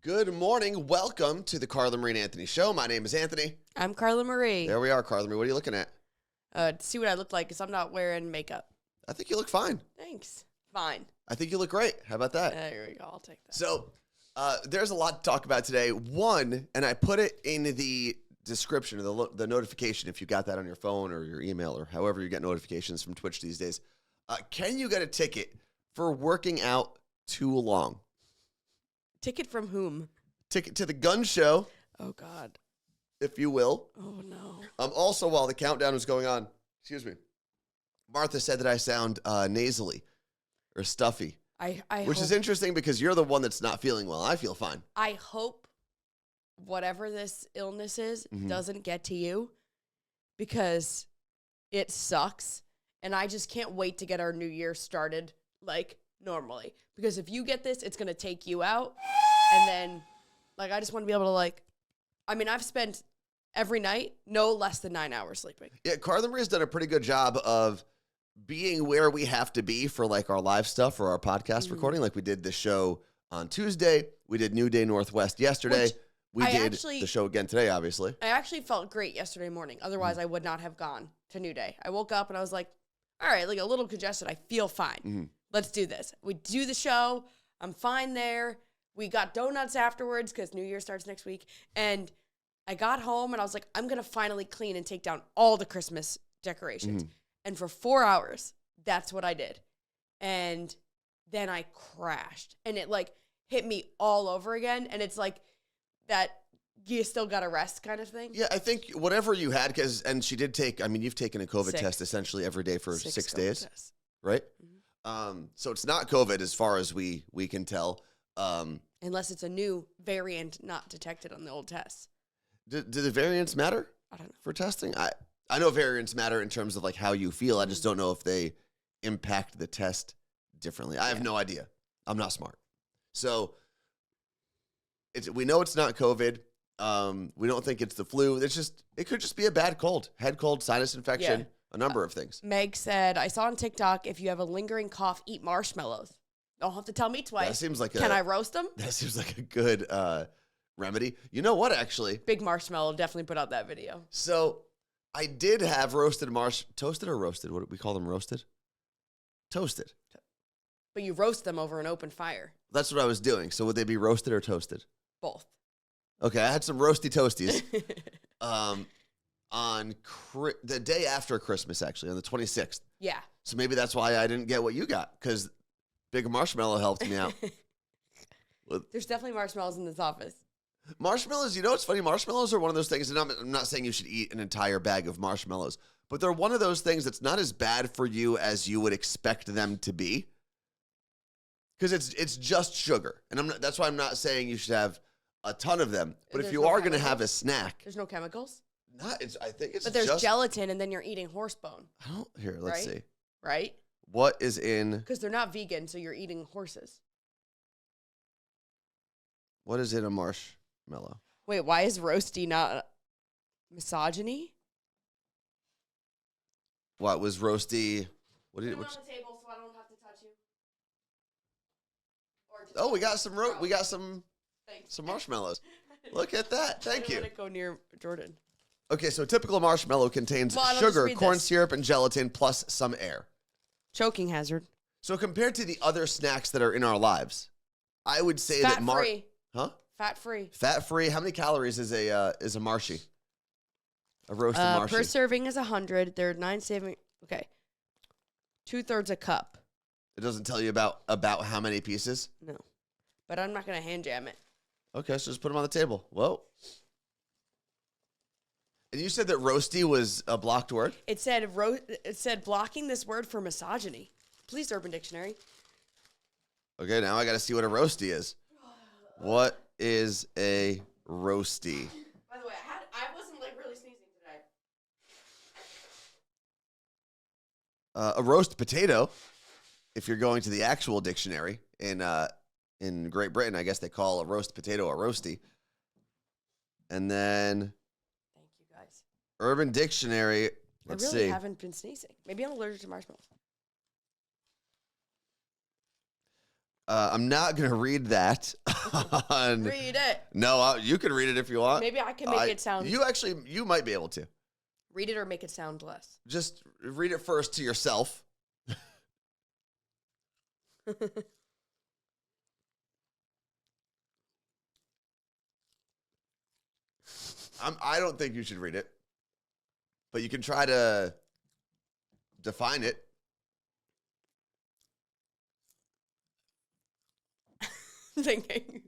Good morning. Welcome to the Carla Marie and Anthony Show. My name is Anthony. I'm Carla Marie. There we are, Carla Marie. What are you looking at? To see what I look like because I'm not wearing makeup. I think you look fine. Thanks. Fine. I think you look great. How about that? There we go. I'll take that. So, there's a lot to talk about today. One, and I put it in the description of the notification if you got that on your phone or your email or however you get notifications from Twitch these days. Can you get a ticket for working out too long? Ticket from whom? Ticket to the gun show. Oh, God. If you will. Oh, no. Also, while the countdown was going on, excuse me, Martha said that I sound nasally or stuffy, which is interesting because you're the one that's not feeling well. I feel fine. I hope whatever this illness is doesn't get to you because it sucks. And I just can't wait to get our new year started like normally. Because if you get this, it's going to take you out. And then, I just want to be able to, I've spent every night no less than 9 hours sleeping. Yeah, Carla Marie's done a pretty good job of being where we have to be for, our live stuff or our podcast recording. Like, we did the show on Tuesday. We did New Day Northwest yesterday. We did the show again today, obviously. I actually felt great yesterday morning. Otherwise, I would not have gone to New Day. I woke up and I was like, all right, a little congested. I feel fine. Let's do this. We do the show. I'm fine there. We got donuts afterwards because New Year starts next week. And I got home and I was like, I'm going to finally clean and take down all the Christmas decorations. And for 4 hours, that's what I did. And then I crashed. And it hit me all over again. And it's that you still got to rest kind of thing. Yeah, I think whatever you had, and she did take, you've taken a COVID test essentially every day for 6 days, right? So it's not COVID as far as we can tell. Unless it's a new variant not detected on the old tests. Do the variants matter? I don't know. For testing? I know variants matter in terms of how you feel. I just don't know if they impact the test differently. I have no idea. I'm not smart. So we know it's not COVID. We don't think it's the flu. It could just be a bad cold, head cold, sinus infection, a number of things. Meg said, I saw on TikTok, if you have a lingering cough, eat marshmallows. Don't have to tell me twice. That seems like Can I roast them? That seems like a good remedy. You know what, actually? Big Marshmallow definitely put out that video. So I did have toasted or roasted? What do we call them? Roasted? Toasted. But you roast them over an open fire. That's what I was doing. So would they be roasted or toasted? Both. Okay, I had some roasty toasties on the day after Christmas, actually, on the 26th. Yeah. So maybe that's why I didn't get what you got, because Big Marshmallow helped me out. There's definitely marshmallows in this office. Marshmallows, what's funny? Marshmallows are one of those things, and I'm not saying you should eat an entire bag of marshmallows, but they're one of those things that's not as bad for you as you would expect them to be, because it's just sugar. And that's why I'm not saying you should have a ton of them. But if you are going to have a snack. There's no chemicals? I think it's But there's gelatin, and then you're eating horse bone. Here, let's see. Right? What is in? Because they're not vegan, so you're eating horses. What is in a marshmallow? Wait, why is roasty not misogyny? What was roasty? Put it on the table so I don't have to touch you. We got some some marshmallows. Look at that. Thank you. I don't want to go near Jordan. Okay, so a typical marshmallow contains sugar, corn syrup, and gelatin, plus some air. Choking hazard. So compared to the other snacks that are in our lives, I would say that fat-free. Huh? Fat-free. Fat-free. How many calories is a Marshie? A roasted Marshie. Per serving is 100. They're 9 Okay. 2/3 a cup. It doesn't tell you about how many pieces? No. But I'm not going to hand jam it. Okay, so just put them on the table. Whoa. And you said that roasty was a blocked word? It said blocking this word for misogyny. Please, Urban Dictionary. Okay, now I got to see what a roasty is. What is a roasty? By the way, I wasn't really sneezing today. A roast potato, if you're going to the actual dictionary in Great Britain, I guess they call a roast potato a roasty. And then thank you guys. Urban Dictionary, let's see. I really haven't been sneezing. Maybe I'm allergic to marshmallows. I'm not going to read that. Read it. No, you can read it if you want. Maybe I can make it sound. You might be able to. Read it or make it sound less. Just read it first to yourself. I don't think you should read it, but you can try to define it. Thinking.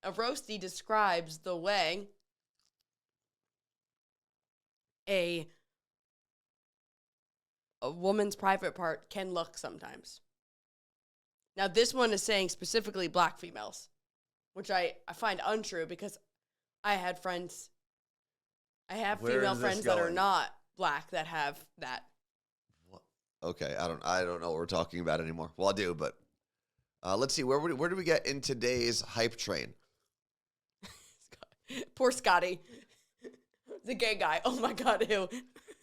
A roasty describes the way a woman's private part can look sometimes. Now, this one is saying specifically black females, which I find untrue because I have female friends that are not black that have that. Okay, I don't know what we're talking about anymore. Well, I do, but let's see. Where do we get in today's hype train? Poor Scotty. The gay guy. Oh, my God, ew.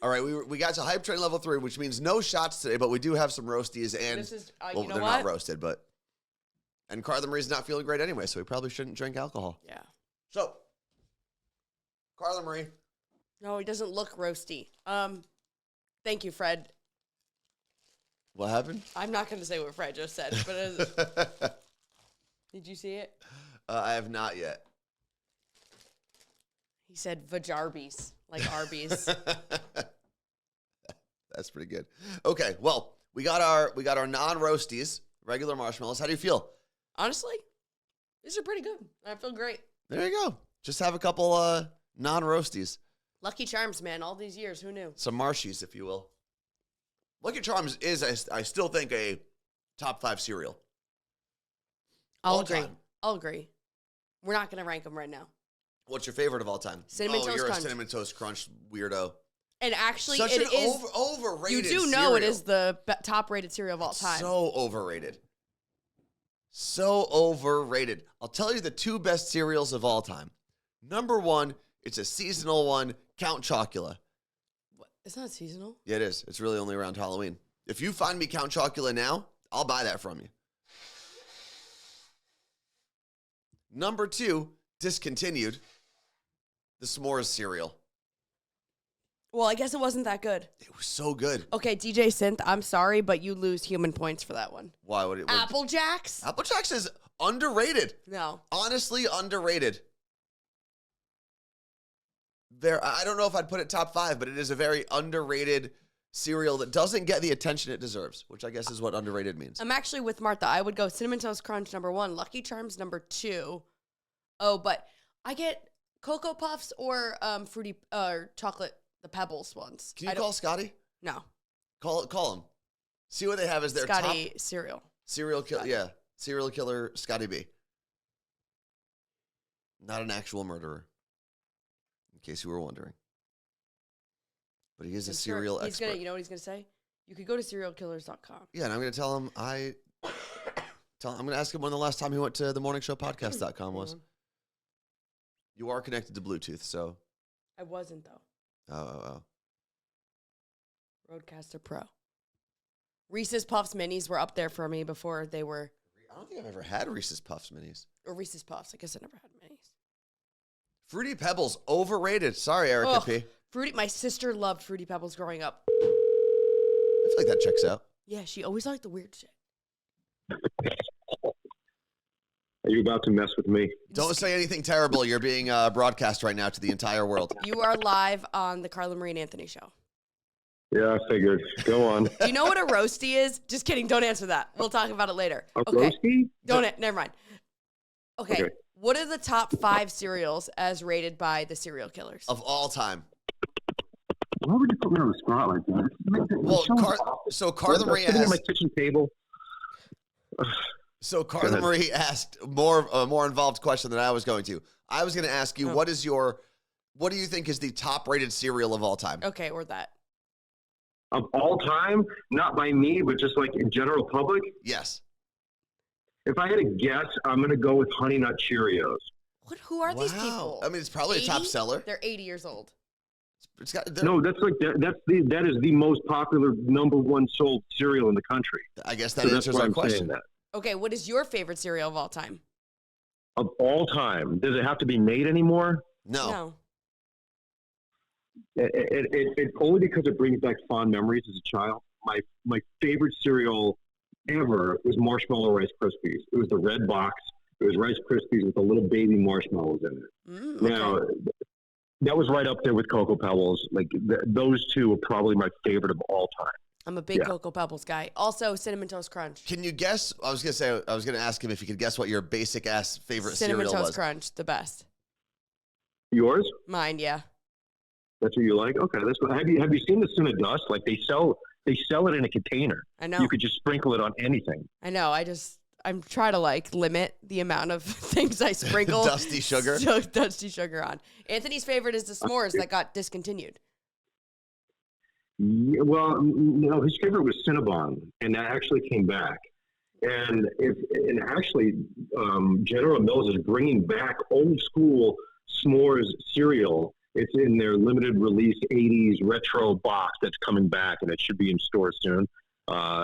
All right, we got to hype train level 3, which means no shots today, but we do have some roasties, and this is, well, you know they're what? not roasted, but and Carla Marie's not feeling great anyway, so we probably shouldn't drink alcohol. Yeah. So, Carla Marie. No, he doesn't look roasty. Thank you, Fred. What happened? I'm not going to say what Fred just said, but did you see it? I have not yet. He said vajarbies, like Arby's. That's pretty good. Okay, well, we got our non-roasties, regular marshmallows. How do you feel? Honestly, these are pretty good. I feel great. There you go. Just have a couple non-roasties. Lucky Charms, man. All these years, who knew? Some Marshies, if you will. Lucky Charms is, I still think, a top 5 cereal. I'll agree. We're not going to rank them right now. What's your favorite of all time? Cinnamon Toast you're Crunch. a Cinnamon Toast Crunch weirdo. And actually, Such it an is overrated You do know cereal. it is the top-rated cereal of all time. So overrated. So overrated. I'll tell you the 2 best cereals of all time. Number 1, it's a seasonal one, Count Chocula. What? It's not seasonal? Yeah, it is. It's really only around Halloween. If you find me Count Chocula now, I'll buy that from you. Number 2, discontinued, the S'mores cereal. Well, I guess it wasn't that good. It was so good. Okay, DJ Synth, I'm sorry, but you lose human points for that one. Why would it? Apple Jacks? Apple Jacks is underrated. No. Honestly, underrated. I don't know if I'd put it top 5, but it is a very underrated cereal that doesn't get the attention it deserves, which I guess is what underrated means. I'm actually with Martha. I would go Cinnamon Toast Crunch number 1, Lucky Charms number 2. Oh, but I get Cocoa Puffs or fruity chocolate, the Pebbles ones. Can you call Scotty? No. Call him. See what they have as their Scotty top cereal killer. Yeah, serial killer Scotty B. Not an actual murderer, in case you were wondering. But he is a cereal expert. You know what he's gonna say? You could go to serialkillers.com. Yeah, and I'm gonna tell him I'm gonna ask him when the last time he went to the morningshowpodcast.com was. You are connected to Bluetooth, so. I wasn't, though. Oh. Roadcaster Pro. Reese's Puffs Minis were up there for me before they were. I don't think I've ever had Reese's Puffs Minis. Or Reese's Puffs. I guess I never had minis. Fruity Pebbles, overrated. Sorry, Erica P. My sister loved Fruity Pebbles growing up. I feel like that checks out. Yeah, she always liked the weird shit. Are you about to mess with me? Don't say anything terrible. You're being broadcast right now to the entire world. You are live on the Carla Marie and Anthony show. Yeah, I figured. Go on. Do you know what a roasty is? Just kidding. Don't answer that. We'll talk about it later. A roasty? Never mind. Okay. What are the top 5 cereals as rated by the serial killers? Of all time. Why would you put me on the spot like that? Well, Carla Marie sitting at my asked. kitchen table. So Carla Marie asked a more involved question than I was going to. I was going to ask you, what do you think is the top rated cereal of all time? Okay, or that. Of all time? Not by me, but just like in general public? Yes. If I had to guess, I'm going to go with Honey Nut Cheerios. Who are these people? I mean, it's probably 80? a top seller. They're 80 years old. No, that is the most popular #1 sold cereal in the country. I guess that answers our question. Okay, what is your favorite cereal of all time? Of all time. Does it have to be made anymore? No. It only because it brings back fond memories as a child. My favorite cereal ever was Marshmallow Rice Krispies. It was the red box. It was Rice Krispies with the little baby marshmallows in it. Okay. Now, that was right up there with Cocoa Pebbles. Like those two are probably my favorite of all time. I'm a big Cocoa Pebbles guy. Also, Cinnamon Toast Crunch. Can you guess? I was gonna ask him if you could guess what your basic ass favorite Cinnamon cereal Toast was. Crunch, the best. Yours? Mine, yeah. That's what you like? Okay, that's good. Have you seen the Cinnadust? Like they sell it in a container. I know. You could just sprinkle it on anything. I know. I'm trying to like limit the amount of things I sprinkle Dusty sugar. Dusty sugar on. Anthony's favorite is the s'mores that got discontinued. Yeah, well, no, his favorite was Cinnabon, and that actually came back. And actually, General Mills is bringing back old school s'mores cereal. It's in their limited release 80s retro box that's coming back, and it should be in stores soon.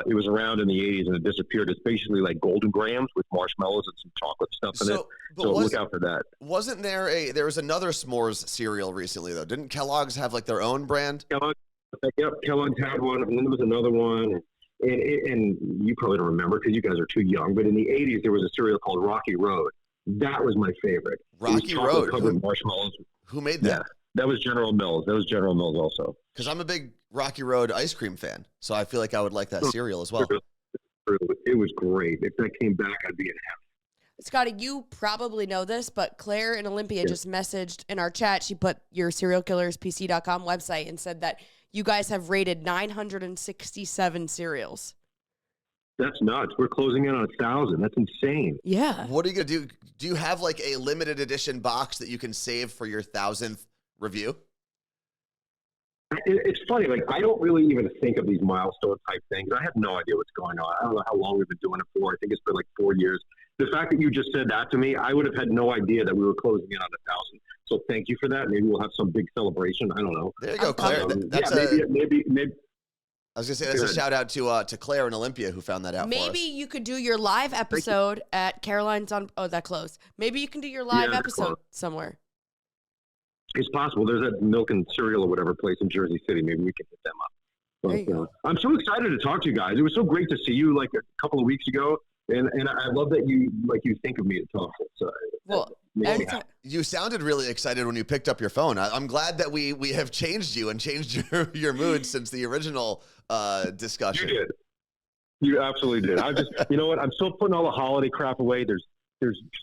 It was around in the 80s and it disappeared. It's basically like Golden Grams with marshmallows and some chocolate stuff in it. So look out for that. Wasn't there was another s'mores cereal recently though? Didn't Kellogg's have like their own brand? Kellogg's had one, and then there was another one. And you probably don't remember because you guys are too young, but in the 80s there was a cereal called Rocky Road. That was my favorite. Rocky Road. Covered marshmallows. Who made that? Yeah, that was General Mills. That was General Mills also. Because I'm a big Rocky Road ice cream fan, so I feel like I would like that cereal as well. It was great. If that came back, I'd be in heaven. Scotty, you probably know this, but Claire in Olympia just messaged in our chat. She put your serialkillerspc.com website and said that you guys have rated 967 cereals. That's nuts. We're closing in on 1,000. That's insane. Yeah. What are you going to do? Do you have like a limited edition box that you can save for your 1,000th review? It's funny. Like, I don't really even think of these milestone type things. I have no idea what's going on. I don't know how long we've been doing it for. I think it's been like 4 years. The fact that you just said that to me, I would have had no idea that we were closing in on 1,000. So thank you for that. Maybe we'll have some big celebration. I don't know. There you go, Claire. Maybe. I was gonna say that's a shout out to Claire and Olympia who found that out. Maybe for us. you could do your live episode at Caroline's on. Oh, that closed. Maybe you can do your live episode somewhere. It's possible. There's that milk and cereal or whatever place in Jersey City. Maybe we can hit them up. But, I'm so excited to talk to you guys. It was so great to see you like a couple of weeks ago, and I love that you think of me to talk. So, you sounded really excited when you picked up your phone. I'm glad that we have changed you and changed your mood since the original discussion. You did. You absolutely did. I just, you know what? I'm still putting all the holiday crap away. There's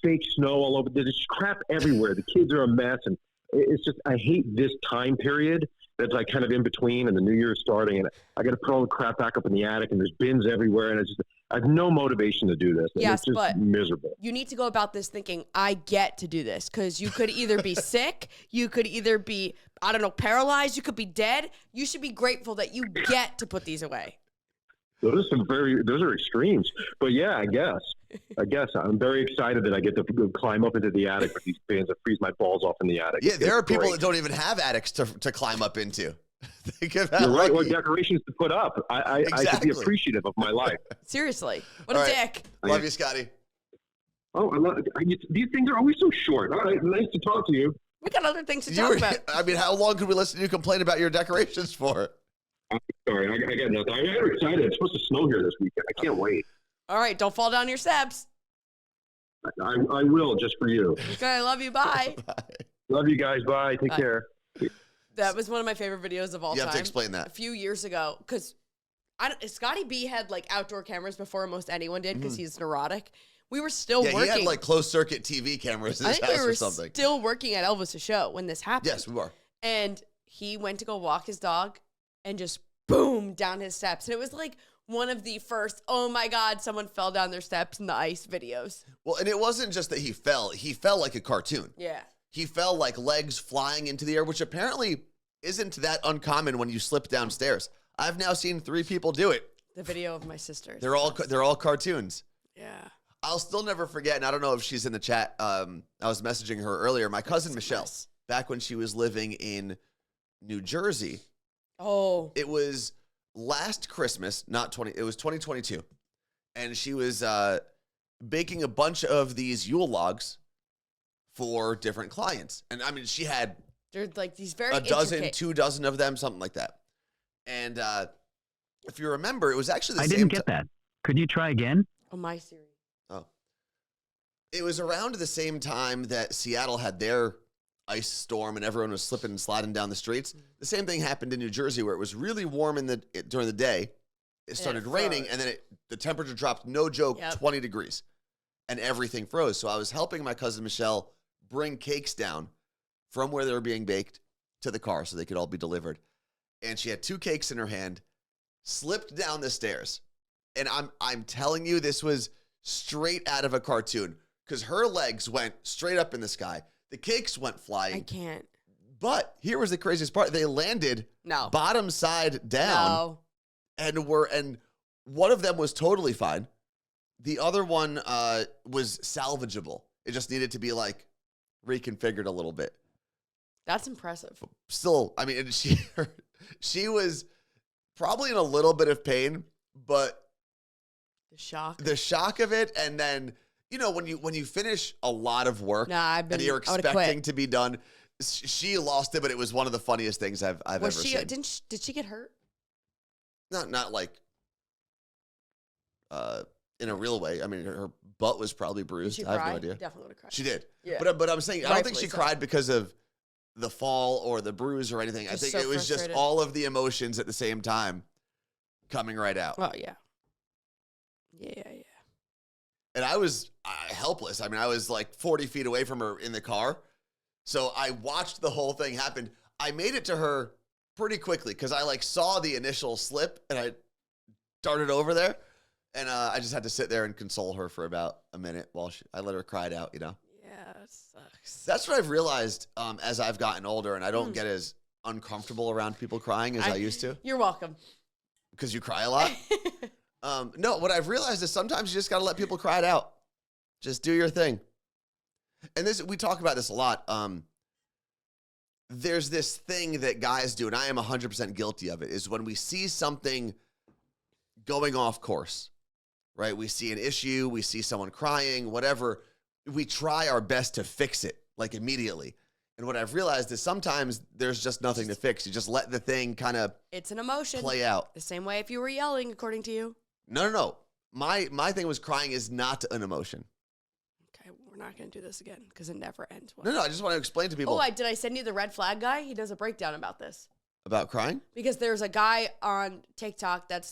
fake snow all over. There's crap everywhere. The kids are a mess, and it's just I hate this time period that's like kind of in between, and the new year's starting, and I got to put all the crap back up in the attic, and there's bins everywhere, and it's just I have no motivation to do this. Yes, it's just but miserable. You need to go about this thinking, I get to do this, because you could either be sick, you could either be, I don't know, paralyzed, you could be dead. You should be grateful that you get to put these away. Those are extremes, but yeah, I guess I'm very excited that I get to climb up into the attic with these bins and freeze my balls off in the attic. Yeah, there are people that don't even have attics to climb up into. You're right. What decorations to put up? I should be appreciative of my life. Seriously, what a dick. Love you, Scotty. Oh, I love these things are always so short. All right, nice to talk to you. We got other things to talk about. I mean, how long could we listen to you complain about your decorations for? I'm sorry, I got nothing. I'm excited. It's supposed to snow here this weekend. I can't wait. All right, don't fall down your steps. I will, just for you. Okay, I love you. Bye. Bye. Love you guys. Bye. Take care. That was one of my favorite videos of all time. You have to explain that. A few years ago, because Scotty B had like outdoor cameras before most anyone did because he's neurotic. We were still working. Yeah, he had like closed circuit TV cameras in his house or something. Still working at Elvis' show when this happened. Yes, we were. And he went to go walk his dog and just boom down his steps. And it was like one of the first, oh my God, someone fell down their steps in the ice videos. Well, and it wasn't just that he fell like a cartoon. Yeah. He fell like legs flying into the air, which apparently isn't that uncommon when you slip downstairs. I've now seen 3 people do it. The video of my sister. They're all cartoons. Yeah. I'll still never forget, and I don't know if she's in the chat. I was messaging her earlier. My cousin Michelle, back when she was living in New Jersey. Oh. It was last Christmas, it was 2022. and she was baking a bunch of these Yule logs for different clients. And I mean, she had They're like these very a dozen, intricate. 2 dozen of them, something like that. And if you remember, it was actually the I same didn't get that. Could you try again? Oh, my Siri. Oh. It was around the same time that Seattle had their ice storm and everyone was slipping and sliding down the streets. The same thing happened in New Jersey where it was really warm during the day. It started raining, and then the temperature dropped, no joke, 20 degrees. And everything froze. So I was helping my cousin Michelle bring cakes down from where they were being baked to the car so they could all be delivered. And she had 2 cakes in her hand, slipped down the stairs. And I'm telling you, this was straight out of a cartoon because her legs went straight up in the sky. The cakes went flying. I can't. But here was the craziest part. They landed No. bottom side down. No. And one of them was totally fine. The other one was salvageable. It just needed to be like reconfigured a little bit. That's impressive. Still, I mean, she was probably in a little bit of pain, but The shock. of it, and then when you finish a lot of work and you're I would've expecting quit. to be done, she lost it, but it was one of the funniest things I've ever seen. Did she get hurt? Not like in a real way. I mean, her butt was probably Did bruised. she I have cry? no idea. Definitely would have cried. She did. Yeah. But I'm saying, I don't think Rightfully she so. cried because of the fall or the bruise or anything. I Just think so it was just frustrated. all of the emotions at the same time coming right out. Oh, yeah. Yeah. And I was helpless. I mean, I was like 40 feet away from her in the car. So I watched the whole thing happen. I made it to her pretty quickly because I saw the initial slip and I darted over there. And I just had to sit there and console her for about a minute while I let her cry it out, Yeah, it sucks. That's what I've realized as I've gotten older, and I don't get as uncomfortable around people crying as I used to. You're welcome. Because you cry a lot? No, what I've realized is sometimes you just got to let people cry it out. Just do your thing. And we talk about this a lot. There's this thing that guys do, and I am 100% guilty of it, is when we see something going off course, right? We see an issue, we see someone crying, whatever. We try our best to fix it, immediately. And what I've realized is sometimes there's just nothing to fix. You just let the thing kind of It's an emotion. play out. The same way if you were yelling, according to you. No. My thing was crying is not an emotion. Okay, we're not going to do this again because it never ends well. No, I just want to explain to people Did I send you the red flag guy? He does a breakdown about this. about crying. Because there's a guy on TikTok that's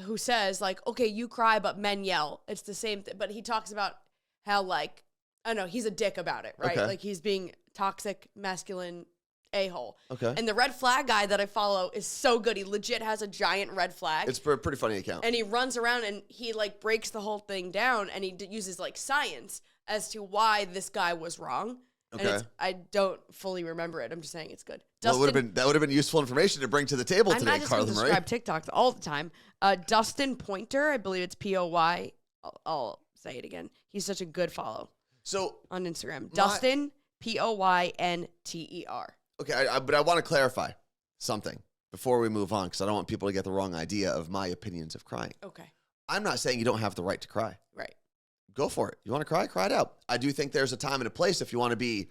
who says okay, you cry, but men yell. It's the same thing. But he talks about how I don't know, he's a dick about it, right? Okay. He's being toxic, masculine a-hole. Okay. And the red flag guy that I follow is so good. He legit has a giant red flag. It's a pretty funny account. And he runs around and he breaks the whole thing down and he uses science as to why this guy was wrong. Okay. And I don't fully remember it. I'm just saying it's good. Well, that would have been useful information to bring to the table I'm today, not just going Carla to Marie. describe TikTok all the time. Dustin Pointer, I believe it's Poy. I'll say it again. He's such a good follow So, on Instagram. Dustin Poynter. okay, but I want to clarify something before we move on because I don't want people to get the wrong idea of my opinions of crying. Okay. I'm not saying you don't have the right to cry. Right. Go for it. You want to cry? Cry it out. I do think there's a time and a place if you want to be,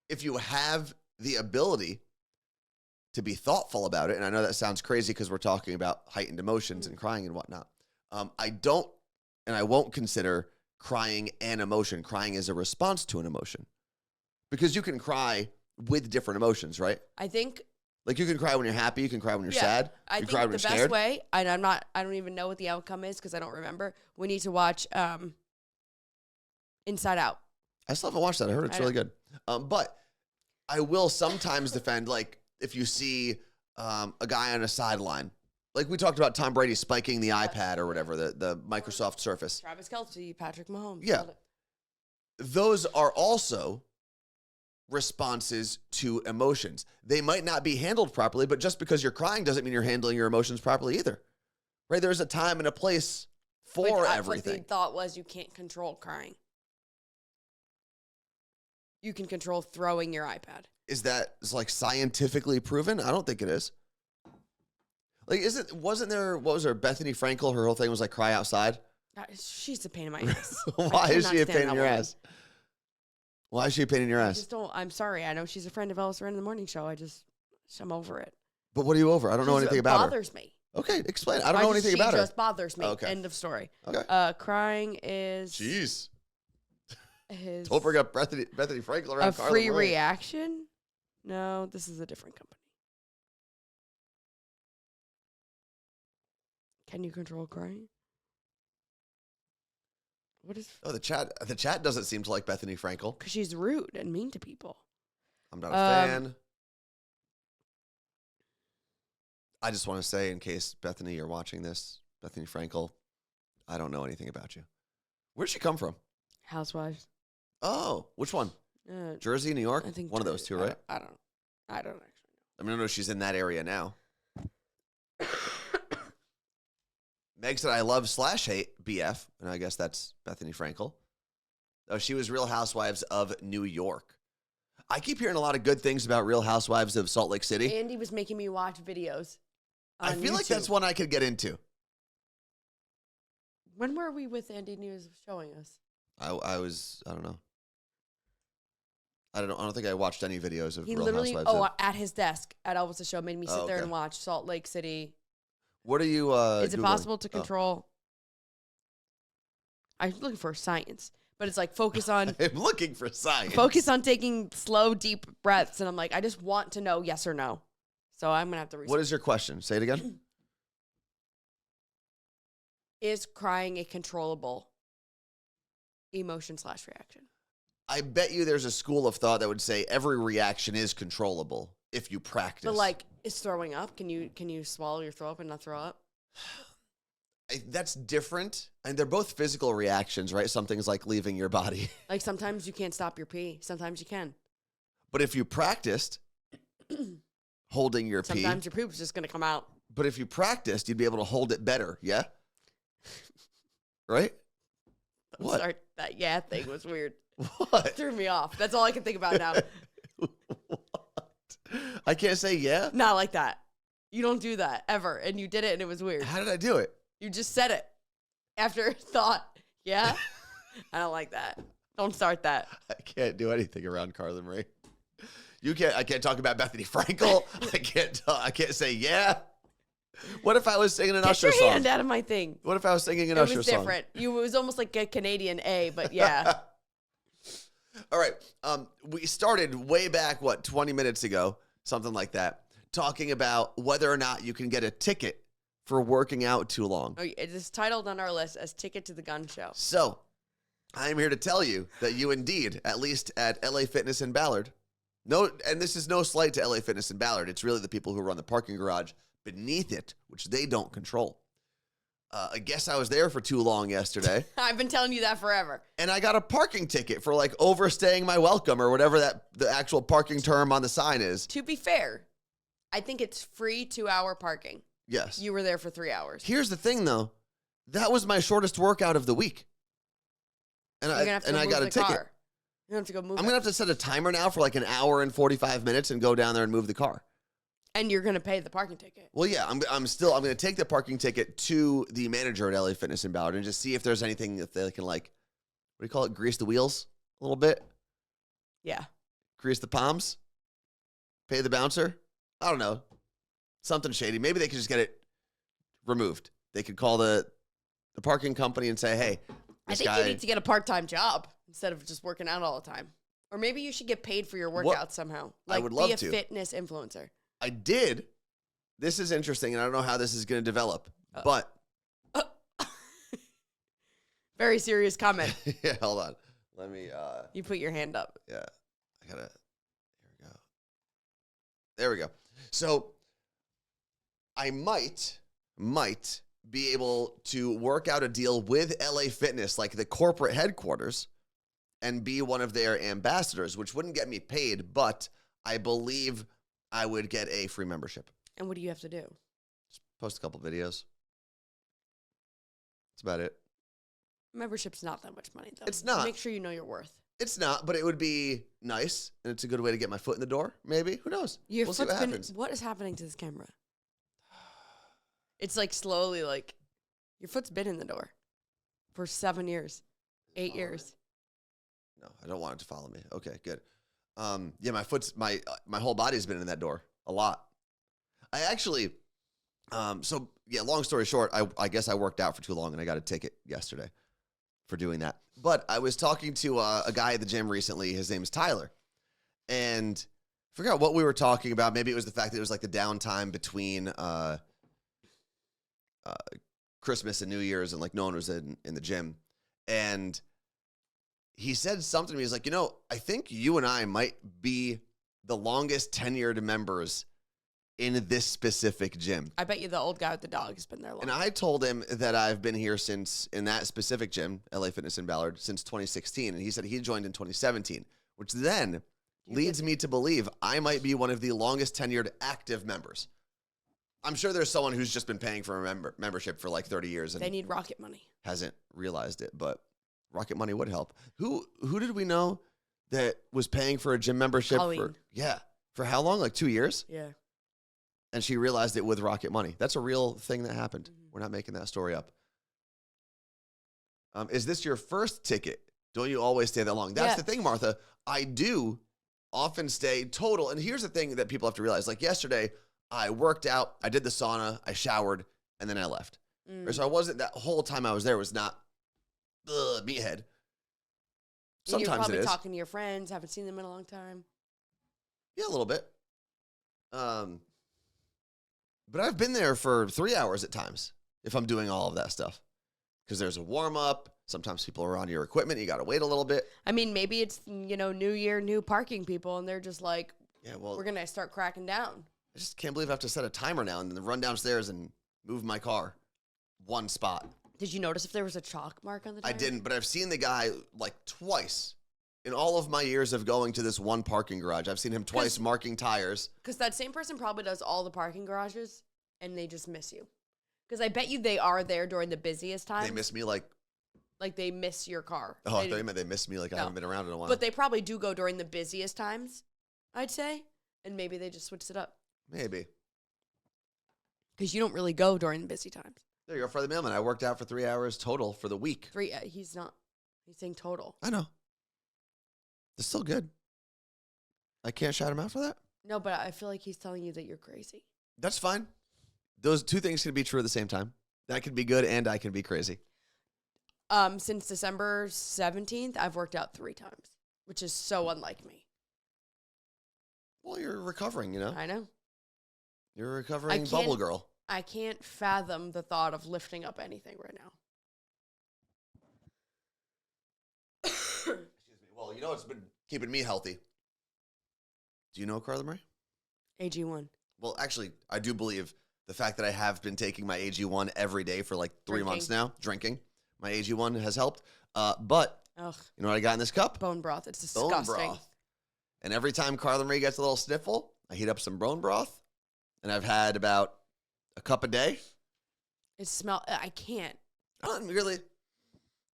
if you have the ability to be thoughtful about it. And I know that sounds crazy because we're talking about heightened emotions and crying and whatnot. I don't, and I won't consider crying an emotion. Crying is a response to an emotion because you can cry with different emotions, right? I think You can cry when you're happy. You can cry when you're sad. I You think cry when the you're best scared. way, and I don't even know what the outcome is because I don't remember. We need to watch Inside Out. I still haven't watched that. I heard it's I really good. But I will sometimes defend, if you see a guy on a sideline, we talked about Tom Brady spiking the iPad or whatever, the Microsoft Surface. Travis Kelce, Patrick Mahomes. Yeah. Nailed it. Those are also responses to emotions. They might not be handled properly, but just because you're crying doesn't mean you're handling your emotions properly either. Right? There's a time and a place for everything. The thought was you can't control crying. You can control throwing your iPad. Is that scientifically proven? I don't think it is. Like, wasn't there, what was her, Bethany Frankel, her whole thing was like cry outside? She's a pain in my ass. Why is she a cannot stand pain in that your woman. ass? Why is she a pain in your I ass? just don't. I'm sorry. I know she's a friend of Ellis in the morning show. I'm over it. But what are you over? I don't know anything about her. It bothers me. Okay, explain. I don't know anything about her. She just bothers me. Okay. End of story. Okay. Crying is. Jeez. Is Don't bring up Bethany Frankel around a Carla free Roy. reaction? No, this is a different company. Can you control crying? What is? Oh, the chat doesn't seem to like Bethany Frankel. Because she's rude and mean to people. I'm not a fan. I just want to say, in case Bethany, you're watching this, Bethany Frankel, I don't know anything about you. Where'd she come from? Housewives. Oh, which one? Jersey, New York? I think one of those two, right? I don't actually know. I mean, I know she's in that area now. Meg said, I love /hate BF, and I guess that's Bethany Frankel. Oh, she was Real Housewives of New York. I keep hearing a lot of good things about Real Housewives of Salt Lake City. Andy was making me watch videos I feel like that's one I could get into. When were we with Andy News showing us? I don't know. I don't think I watched any videos of He Real literally, Housewives. at his desk at Elvis' show, made me sit there and watch Salt Lake City. What are you Is it Googling? possible to control? I'm looking for science, but it's like focus on I'm looking for science. focus on taking slow, deep breaths, and I'm like, I just want to know yes or no. So I'm gonna have to research. What is your question? Say it again. Is crying a controllable emotion/reaction? I bet you there's a school of thought that would say every reaction is controllable if you practice. But like, is throwing up? Can you swallow your throw up and not throw up? That's different. And they're both physical reactions, right? Something's like leaving your body. Like sometimes you can't stop your pee. Sometimes you can. But if you practiced holding your pee. Sometimes your poop's just going to come out. But if you practiced, you'd be able to hold it better. Yeah? Right? What? Sorry, that yeah thing was weird. What? It threw me off. That's all I can think about now. What? I can't say yeah? Not like that. You don't do that ever. And you did it and it was weird. How did I do it? You just said it after thought. Yeah? I don't like that. Don't start that. I can't do anything around Carla Marie. I can't talk about Bethany Frankel. I can't say yeah. What if I was singing an Usher Get song? your hand out of my thing. What if I was singing an It Usher was song? different. It was almost like a Canadian A, but yeah. All right. We started way back, 20 minutes ago, something like that, talking about whether or not you can get a ticket for working out too long. Oh, it is titled on our list as Ticket to the Gun Show. So, I'm here to tell you that you indeed, at least at LA Fitness in Ballard, and this is no slight to LA Fitness in Ballard, it's really the people who run the parking garage beneath it, which they don't control. I guess I was there for too long yesterday. I've been telling you that forever. And I got a parking ticket for like overstaying my welcome or whatever the actual parking term on the sign is. To be fair, I think it's free 2-hour parking. Yes. You were there for 3 hours. Here's the thing though. That was my shortest workout of the week. And You're gonna have to I move got a the ticket. car. You're going to have to go move I'm it. going to have to set a timer now for like an hour and 45 minutes and go down there and move the car. And you're going to pay the parking ticket. Well, yeah, I'm going to take the parking ticket to the manager at LA Fitness in Ballard and just see if there's anything that they can like, what do you call it? Grease the wheels a little bit? Yeah. Grease the palms? Pay the bouncer? I don't know. Something shady. Maybe they could just get it removed. They could call the parking company and say, hey, I this think guy, you need to get a part-time job instead of just working out all the time. Or maybe you should get paid for your workouts somehow. I Like would love be a to. fitness influencer. I did. This is interesting, and I don't know how this is going to develop, but Very serious comment. yeah, hold on. Let me, You put your hand up. yeah, here we go. There we go. So I might be able to work out a deal with LA Fitness, like the corporate headquarters, and be one of their ambassadors, which wouldn't get me paid, but I believe I would get a free membership. And what do you have to do? Just post a couple videos. That's about it. Membership's not that much money, though. It's not. Make sure you know your worth. It's not, but it would be nice, and it's a good way to get my foot in the door, maybe. Who knows? Your We'll see what foot's been- happens. What is happening to this camera? It's like slowly like your foot's been in the door for 7 years, 8 years. No, I don't want it to follow me. Okay, good. Yeah, my whole body's been in that door a lot. I actually, long story short, I guess I worked out for too long and I got a ticket yesterday for doing that. But I was talking to a guy at the gym recently. His name is Tyler. And I forgot what we were talking about. Maybe it was the fact that it was like the downtime between Christmas and New Year's and like no one was in the gym. And he said something to me. He's like, I think you and I might be the longest tenured members in this specific gym. I bet you the old guy with the dog has been there long. And I told him that I've been here in that specific gym, LA Fitness in Ballard, since 2016. And he said he joined in 2017, which then leads me to believe I might be one of the longest tenured active members. I'm sure there's someone who's just been paying for a membership for like 30 years. And they need Rocket Money. Hasn't realized it, but Rocket Money would help. Who did we know that was paying for a gym membership? Colleen. For how long? Like 2 years? Yeah. And she realized it with Rocket Money. That's a real thing that happened. Mm-hmm. We're not making that story up. Is this your first ticket? Don't you always stay that long? That's the thing, Martha. I do often stay total. And here's the thing that people have to realize. Like yesterday, I worked out, I did the sauna, I showered, and then I left. So I wasn't, that whole time I was there was not meathead. Sometimes you're probably it is. Talking to your friends, haven't seen them in a long time. Yeah, a little bit. But I've been there for 3 hours at times if I'm doing all of that stuff. Because there's a warm-up. Sometimes people are on your equipment. You got to wait a little bit. I mean, maybe it's, New Year, new parking people, and they're just like, we're going to start cracking down. I just can't believe I have to set a timer now and then run downstairs and move my car one spot. Did you notice if there was a chalk mark on the tire? I didn't, but I've seen the guy like twice. In all of my years of going to this one parking garage, I've seen him twice marking tires. Because that same person probably does all the parking garages, and they just miss you. Because I bet you they are there during the busiest times. They miss me like they miss your car. Oh, I thought you meant they miss me like I haven't been around in a while. But they probably do go during the busiest times, I'd say. And maybe they just switched it up. Maybe. Because you don't really go during the busy times. There you go, for the mailman. I worked out for 3 hours total for the week. He's not. He's saying total. I know. It's still good. I can't shout him out for that? No, but I feel like he's telling you that you're crazy. That's fine. Those two things can be true at the same time. That can be good and I can be crazy. Since December 17th, I've worked out 3 times, which is so unlike me. Well, you're recovering, I know. You're a recovering bubble girl. I can't fathom the thought of lifting up anything right now. Excuse me. Well, it's been keeping me healthy. Do you know Carla Murray? AG1. Well, actually, I do believe the fact that I have been taking my AG1 every day for like 3 months now, drinking. My AG1 has helped. But Ugh. You know what I got in this cup? Bone broth. It's disgusting. Bone broth. And every time Carla Marie gets a little sniffle, I heat up some bone broth. And I've had about a cup a day. I can't. I don't really.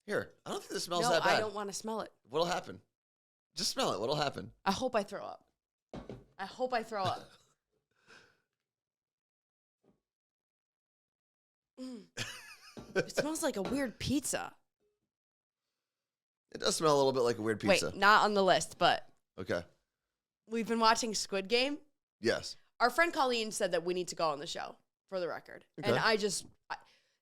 Here, I don't think this smells that bad. No, I don't want to smell it. What'll happen? Just smell it. What'll happen? I hope I throw up. It smells like a weird pizza. It does smell a little bit like a weird pizza. Wait, not on the list, but Okay. we've been watching Squid Game. Yes. Our friend Colleen said that we need to go on the show, for the record. Okay. And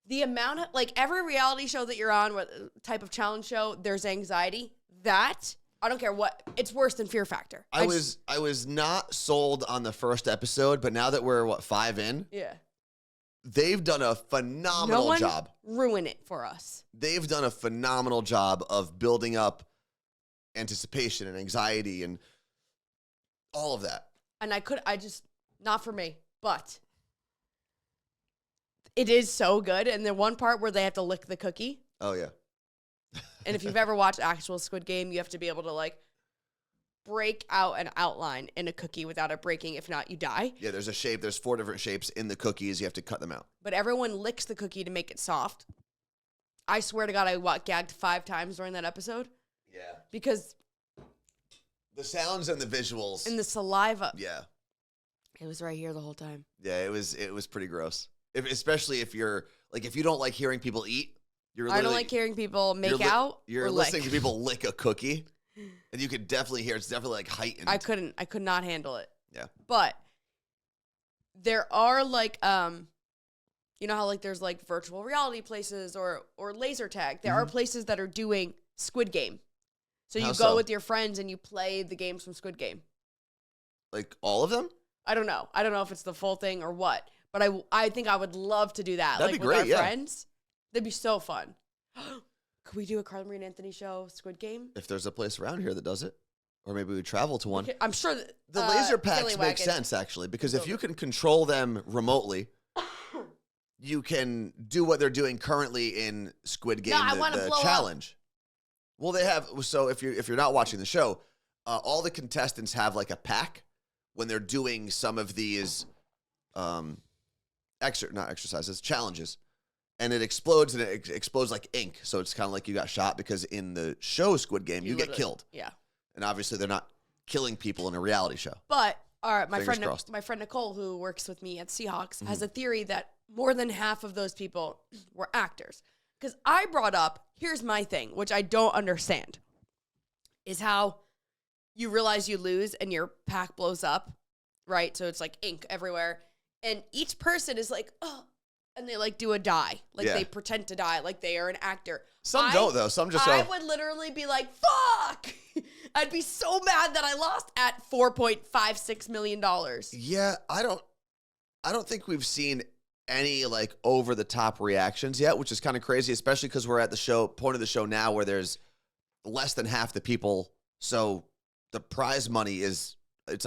the amount of, every reality show that you're on, what type of challenge show, there's anxiety. I don't care what, it's worse than Fear Factor. I was not sold on the first episode, but now that we're, 5 in? Yeah. They've done a phenomenal job. Ruin it for us. They've done a phenomenal job of building up anticipation and anxiety and all of that. And not for me, but it is so good. And the one part where they have to lick the cookie. Oh, yeah. And if you've ever watched actual Squid Game, you have to be able to break out an outline in a cookie without it breaking. If not, you die. Yeah, there's a shape. There's 4 different shapes in the cookies. You have to cut them out. But everyone licks the cookie to make it soft. I swear to God, I gagged 5 times during that episode. Yeah. Because the sounds and the visuals. and the saliva. Yeah. It was right here the whole time. Yeah, it was pretty gross. especially if you're like, if you don't like hearing people eat, I don't like hearing people make out. You're or listening lick. to people lick a cookie, and you could definitely hear it's definitely like heightened. I could not handle it. Yeah. But there are like, you know how like there's like virtual reality places or laser tag. There are places that are doing Squid Game. So you How go so? with your friends and you play the games from Squid Game. Like all of them? I don't know. I don't know if it's the full thing or what. But I think I would love to do that. That'd like be with great, our yeah. friends. That'd be so fun. Could we do a Carla Marie and Anthony show Squid Game? If there's a place around here that does it, or maybe we travel to one. Okay, I'm sure that, The laser packs Silly make Wagon- sense actually, because if you can control them remotely, you can do what they're doing currently in Squid Game, No, I wanna the blow up. challenge. Well, they have. So if you're not watching the show, all the contestants have like a pack when they're doing some of these not exercises, challenges, and it explodes, and it explodes like ink. So it's kind of like you got shot, because in the show Squid Game you get literally- killed, Yeah. and obviously they're not killing people in a reality show. But all right, my Fingers friend crossed. my friend Nicole, who works with me at Seahawks, has a theory that more than half of those people were actors. Because I brought up, here's my thing, which I don't understand, is how you realize you lose and your pack blows up, right? So it's like ink everywhere, and each person is like, oh, and they like do a die, like Yeah. they pretend to die, like they are an actor. Some don't though. Some just I go. would literally be like, fuck! I'd be so mad that I lost at $4.56 million. Yeah, I don't think we've seen any like over the top reactions yet, which is kind of crazy, especially because we're at the point of the show now where there's less than half the people. So the prize money it's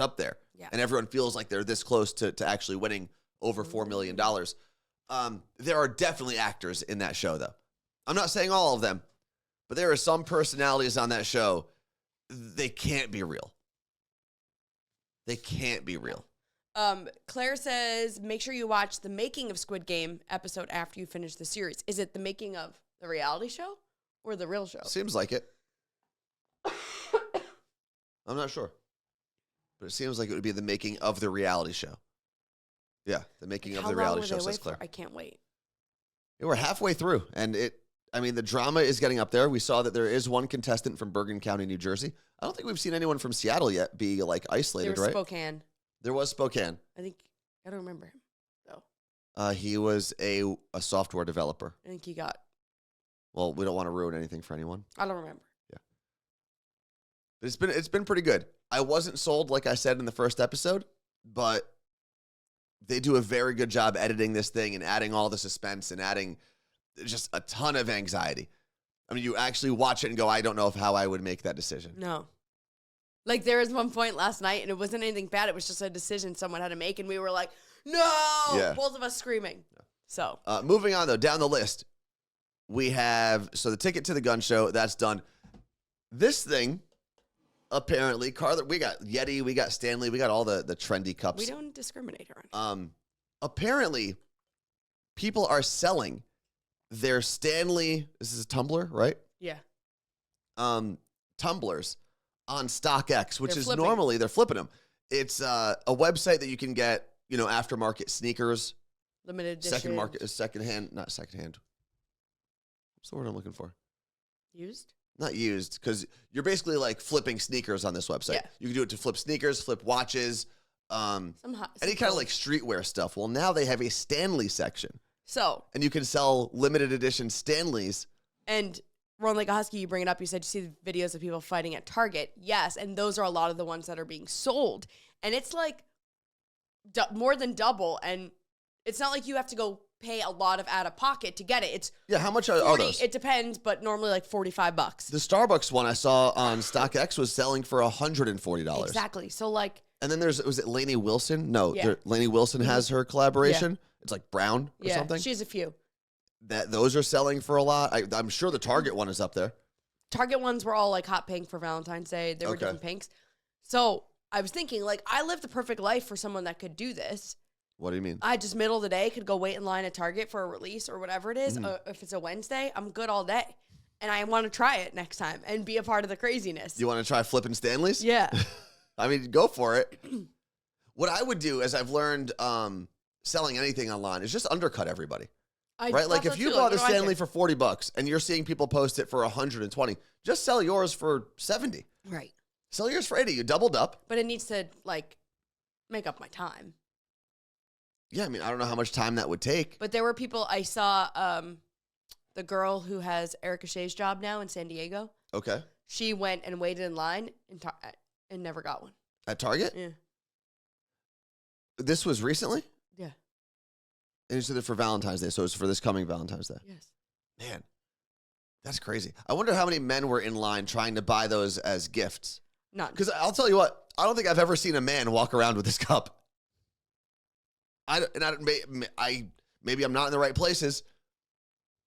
up there. Yeah. And everyone feels like they're this close to actually winning over $4 million. There are definitely actors in that show though. I'm not saying all of them, but there are some personalities on that show. They can't be real. They can't be real. Claire says, make sure you watch the making of Squid Game episode after you finish the series. Is it the making of the reality show or the real show? Seems like it. I'm not sure. But it seems like it would be the making of the reality show. Yeah, the making of How the long reality were show, they away says for? Claire. I can't wait. Yeah, we're halfway through, and the drama is getting up there. We saw that there is one contestant from Bergen County, New Jersey. I don't think we've seen anyone from Seattle yet be like isolated, There was right? Spokane. There was Spokane. I don't remember him though. He was a software developer. I think he got, Well, we don't want to ruin anything for anyone. I don't remember. But it's been pretty good. I wasn't sold, like I said in the first episode, but they do a very good job editing this thing and adding all the suspense and adding just a ton of anxiety. I mean, you actually watch it and go, I don't know how I would make that decision. No. Like there was one point last night and it wasn't anything bad. It was just a decision someone had to make and we were like, no, Yeah. both of us screaming. So Moving on, though, down the list, we have, so the ticket to the gun show, that's done. This thing, apparently, Carla, we got Yeti, we got Stanley, we got all the trendy cups. we don't discriminate around. Apparently, people are selling their Stanley, this is a tumbler, right? Yeah. Tumblers on StockX, which They're is flipping. normally, they're flipping them. It's a website that you can get, aftermarket sneakers, Limited edition. secondhand, not secondhand. What's the word I'm looking for? Used? Not used, because you're basically like flipping sneakers on this website. Yeah. You can do it to flip sneakers, flip watches, any Some kind of like streetwear stuff. Well, now they have a Stanley section, So, and you can sell limited edition Stanleys. and Ron like a Husky, you bring it up. You said you see the videos of people fighting at Target. Yes, and those are a lot of the ones that are being sold. And it's like more than double. And it's not like you have to go pay a lot of out of pocket to get it. It's Yeah, how much are 40, those? it depends, but normally like $45. The Starbucks one I saw on StockX was selling for $140. Exactly. So like, And then was it Lainey Wilson? No, Yeah. Lainey Wilson has her collaboration. It's like brown or yeah, something. she has a few. Those are selling for a lot. I'm sure the Target one is up there. Target ones were all like hot pink for Valentine's Day. There were Okay. different pinks. So I was thinking, like, I live the perfect life for someone that could do this. What do you mean? I just middle of the day could go wait in line at Target for a release or whatever it is. Mm-hmm. If it's a Wednesday, I'm good all day. And I want to try it next time and be a part of the craziness. You want to try flipping Stanleys? Yeah. I mean, go for it. What I would do, as I've learned selling anything online is just undercut everybody. I Right? Like thought if so you too. bought a what do I Stanley care? for $40 and you're seeing people post it for 120, just sell yours for 70. Right. Sell yours for 80. You doubled up. But it needs to like make up my time. Yeah, I mean, I don't know how much time that would take. But there were people I saw. The girl who has Erica Shea's job now in San Diego. Okay. She went and waited in line and never got one. At Target? Yeah. This was recently? Yeah. And you said it for Valentine's Day, so it's for this coming Valentine's Day. Yes. Man, that's crazy. I wonder how many men were in line trying to buy those as gifts. None. Because I'll tell you what, I don't think I've ever seen a man walk around with this cup. Maybe I'm not in the right places.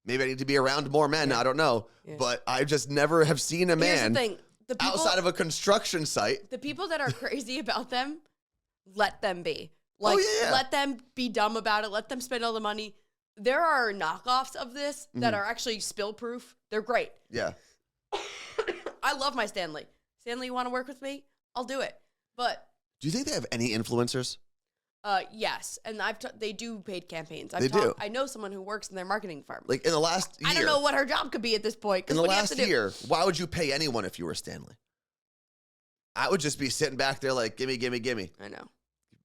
Maybe I need to be around more men. Yeah. I don't know. Yeah. But I just never have seen a Here's man the thing. The people, outside of a construction site. the people that are crazy about them, let them be. Like, yeah. let them be dumb about it. Let them spend all the money. There are knockoffs of this that are actually spill proof. They're great. Yeah. I love my Stanley. Stanley, you want to work with me? I'll do it. But Do you think they have any influencers? yes, and they do paid campaigns. They do. I know someone who works in their marketing department. Like in the last year. I don't know what her job could be at this point. 'Cause In the what do you have last to do? year, why would you pay anyone if you were Stanley? I would just be sitting back there like, gimme, gimme, gimme. I know.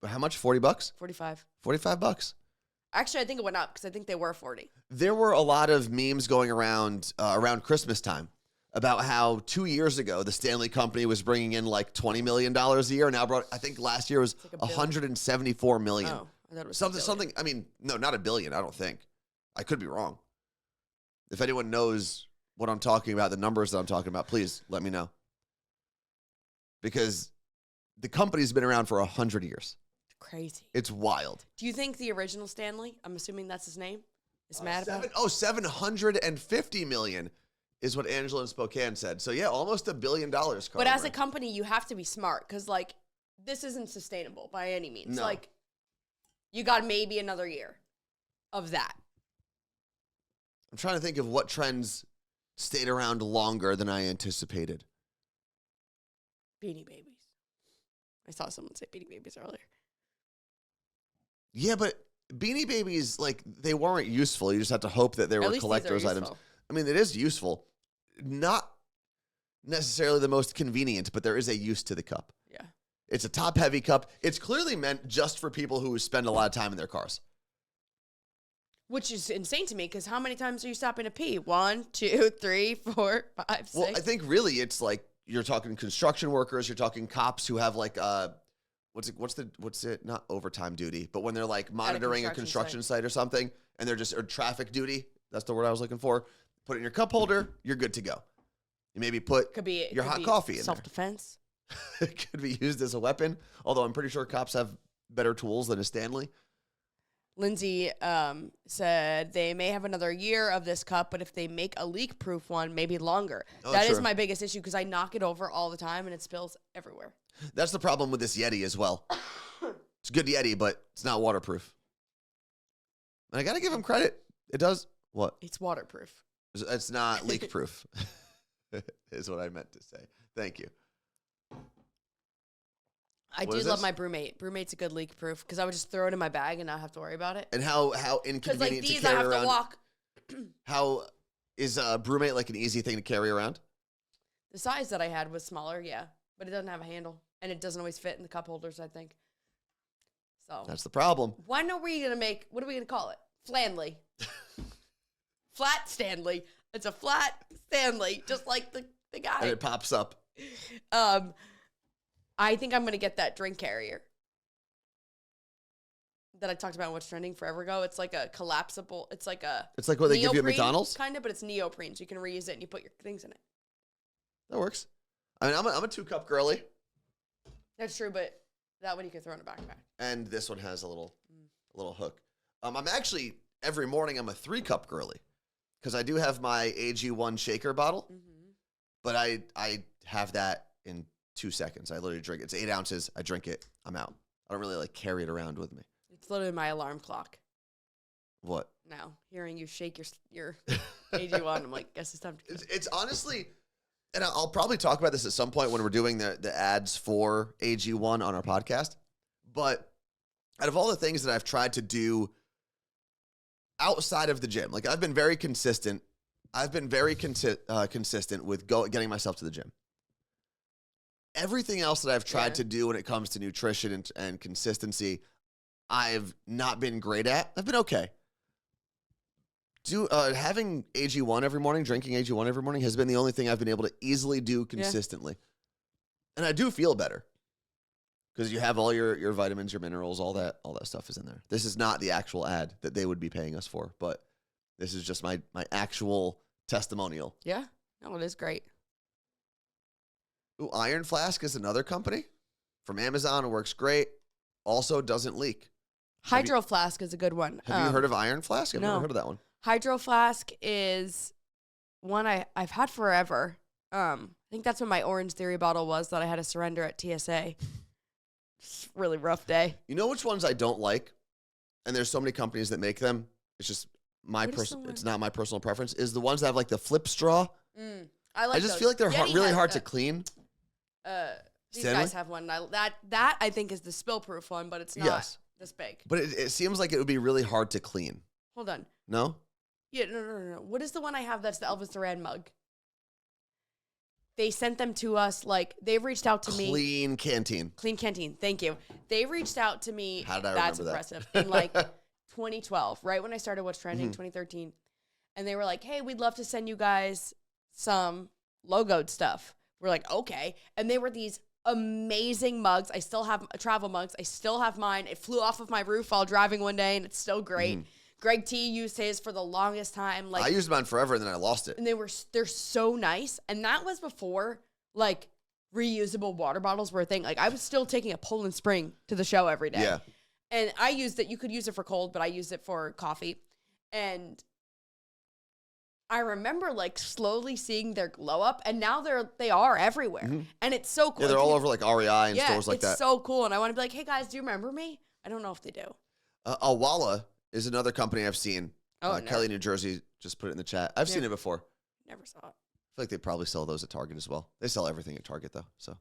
How much? $40? 45. $45. Actually, I think it went up because I think they were 40. There were a lot of memes going around Christmas time about how 2 years ago the Stanley Company was bringing in like $20 million a year. Now I think last year was like $1 billion. $174 million. Oh, I thought it was Something. I mean, no, not $1 billion. I don't think. I could be wrong. If anyone knows what I'm talking about, the numbers that I'm talking about, please let me know. Because the company's been around for 100 years. Crazy. It's wild. Do you think the original Stanley, I'm assuming that's his name, is mad about it? $750 million is what Angela in Spokane said. So yeah, almost $1 billion. But Carter. as a company, you have to be smart because, like, this isn't sustainable by any means. No. Like, you got maybe another year of that. I'm trying to think of what trends stayed around longer than I anticipated. Beanie Babies. I saw someone say Beanie Babies earlier. Yeah, but Beanie Babies, like, they weren't useful. You just had to hope that they At were least these are collector's items. useful. I mean, it is useful. Not necessarily the most convenient, but there is a use to the cup. Yeah. It's a top-heavy cup. It's clearly meant just for people who spend a lot of time in their cars. Which is insane to me because how many times are you stopping to pee? 1, 2, 3, 4, 5, 6. Well, I think really it's like you're talking construction workers, you're talking cops who have like what's it not overtime duty, but when they're like monitoring a construction site or something and they're just or traffic duty, that's the word I was looking for. Put it in your cup holder, you're good to go. You maybe put your hot coffee in there. Self-defense. It could be used as a weapon, although I'm pretty sure cops have better tools than a Stanley. Lindsay said they may have another year of this cup, but if they make a leak-proof one, maybe longer. Oh, That is true. my biggest issue because I knock it over all the time and it spills everywhere. That's the problem with this Yeti as well. It's a good Yeti, but it's not waterproof. And I got to give him credit. It does what? It's waterproof. It's not leak proof, is what I meant to say. Thank you. I What do is love this? my brewmate. Brewmate's a good leak proof because I would just throw it in my bag and not have to worry about it. And how Because like inconvenient to these, I carry have around. to walk. How is Brewmate like an easy thing to carry around? The size that I had was smaller, yeah, but it doesn't have a handle and it doesn't always fit in the cup holders. I think. So That's the problem. when are we gonna make? What are we gonna call it? Flanley. Flat Stanley. It's a flat Stanley, just like the And guy. it pops up. I think I'm gonna get that drink carrier that I talked about in What's Trending forever ago. It's like a collapsible. It's like a. It's like what they give you at McDonald's. kind of, but it's neoprene, so you can reuse it and you put your things in it. That works. I mean, I'm a 2-cup girly, That's true, but that one you can throw in a backpack. and this one has a little hook. I'm actually every morning I'm a 3-cup girly because I do have my AG1 shaker bottle, Mm-hmm. but I have that in 2 seconds. I literally drink it. It's 8 ounces. I drink it. I'm out. I don't really like carry it around with me. It's literally my alarm clock. What? Now, hearing you shake your AG1, I'm like, guess it's time to go. It's honestly, and I'll probably talk about this at some point when we're doing the ads for AG1 on our podcast, but out of all the things that I've tried to do outside of the gym, like I've been very consistent. I've been very consistent with getting myself to the gym. Everything else that I've tried to do when it comes to nutrition and consistency, I've not been great at. I've been okay. Having AG1 every morning, drinking AG1 every morning has been the only thing I've been able to easily do consistently. And I do feel better because you have all your vitamins, your minerals, all that stuff is in there. This is not the actual ad that they would be paying us for, but this is just my actual testimonial. Yeah. No, it is great. Ooh, Iron Flask is another company from Amazon. It works great. Also doesn't leak. Hydro Flask is a good one. Have you heard of Iron Flask? I've never heard of that one. Hydro Flask is one I've had forever. I think that's when my Orange Theory bottle was that I had to surrender at TSA. It's a really rough day. You know which ones I don't like? And there's so many companies that make them. It's just it's not my personal preference. Is the ones that have like the flip straw. I just feel like they're really hard to clean. These Stanley? guys have one. That I think is the spill-proof one, but it's not this big. But it seems like it would be really hard to clean. Hold on. No? Yeah, no. What is the one I have that's the Elvis Duran mug? They sent them to us, like, they've reached out to me. Clean Canteen. Clean Canteen, thank you. They reached out to me. How did I That's remember impressive. In, like, 2012, right when I started What's Trending, 2013. And they were like, hey, we'd love to send you guys some logoed stuff. We're like, okay. And they were these amazing mugs. I still have travel mugs. I still have mine. It flew off of my roof while driving one day, and it's still great. Greg T used his for the longest time. Like, I used mine forever, and then I lost it. And they're so nice. And that was before, like, reusable water bottles were a thing. Like, I was still taking a Poland Spring to the show every day. Yeah. And I used it. You could use it for cold, but I used it for coffee. And I remember, like, slowly seeing their glow up, and now they are everywhere. And it's so cool. Yeah, they're all over, like, REI and stores like that. It's so cool. And I want to be like, hey, guys, do you remember me? I don't know if they do. Awala is another company I've seen. Oh, Kelly, New Jersey, just put it in the chat. I've seen it before. Never saw it. I feel like they probably sell those at Target as well. They sell everything at Target, though. So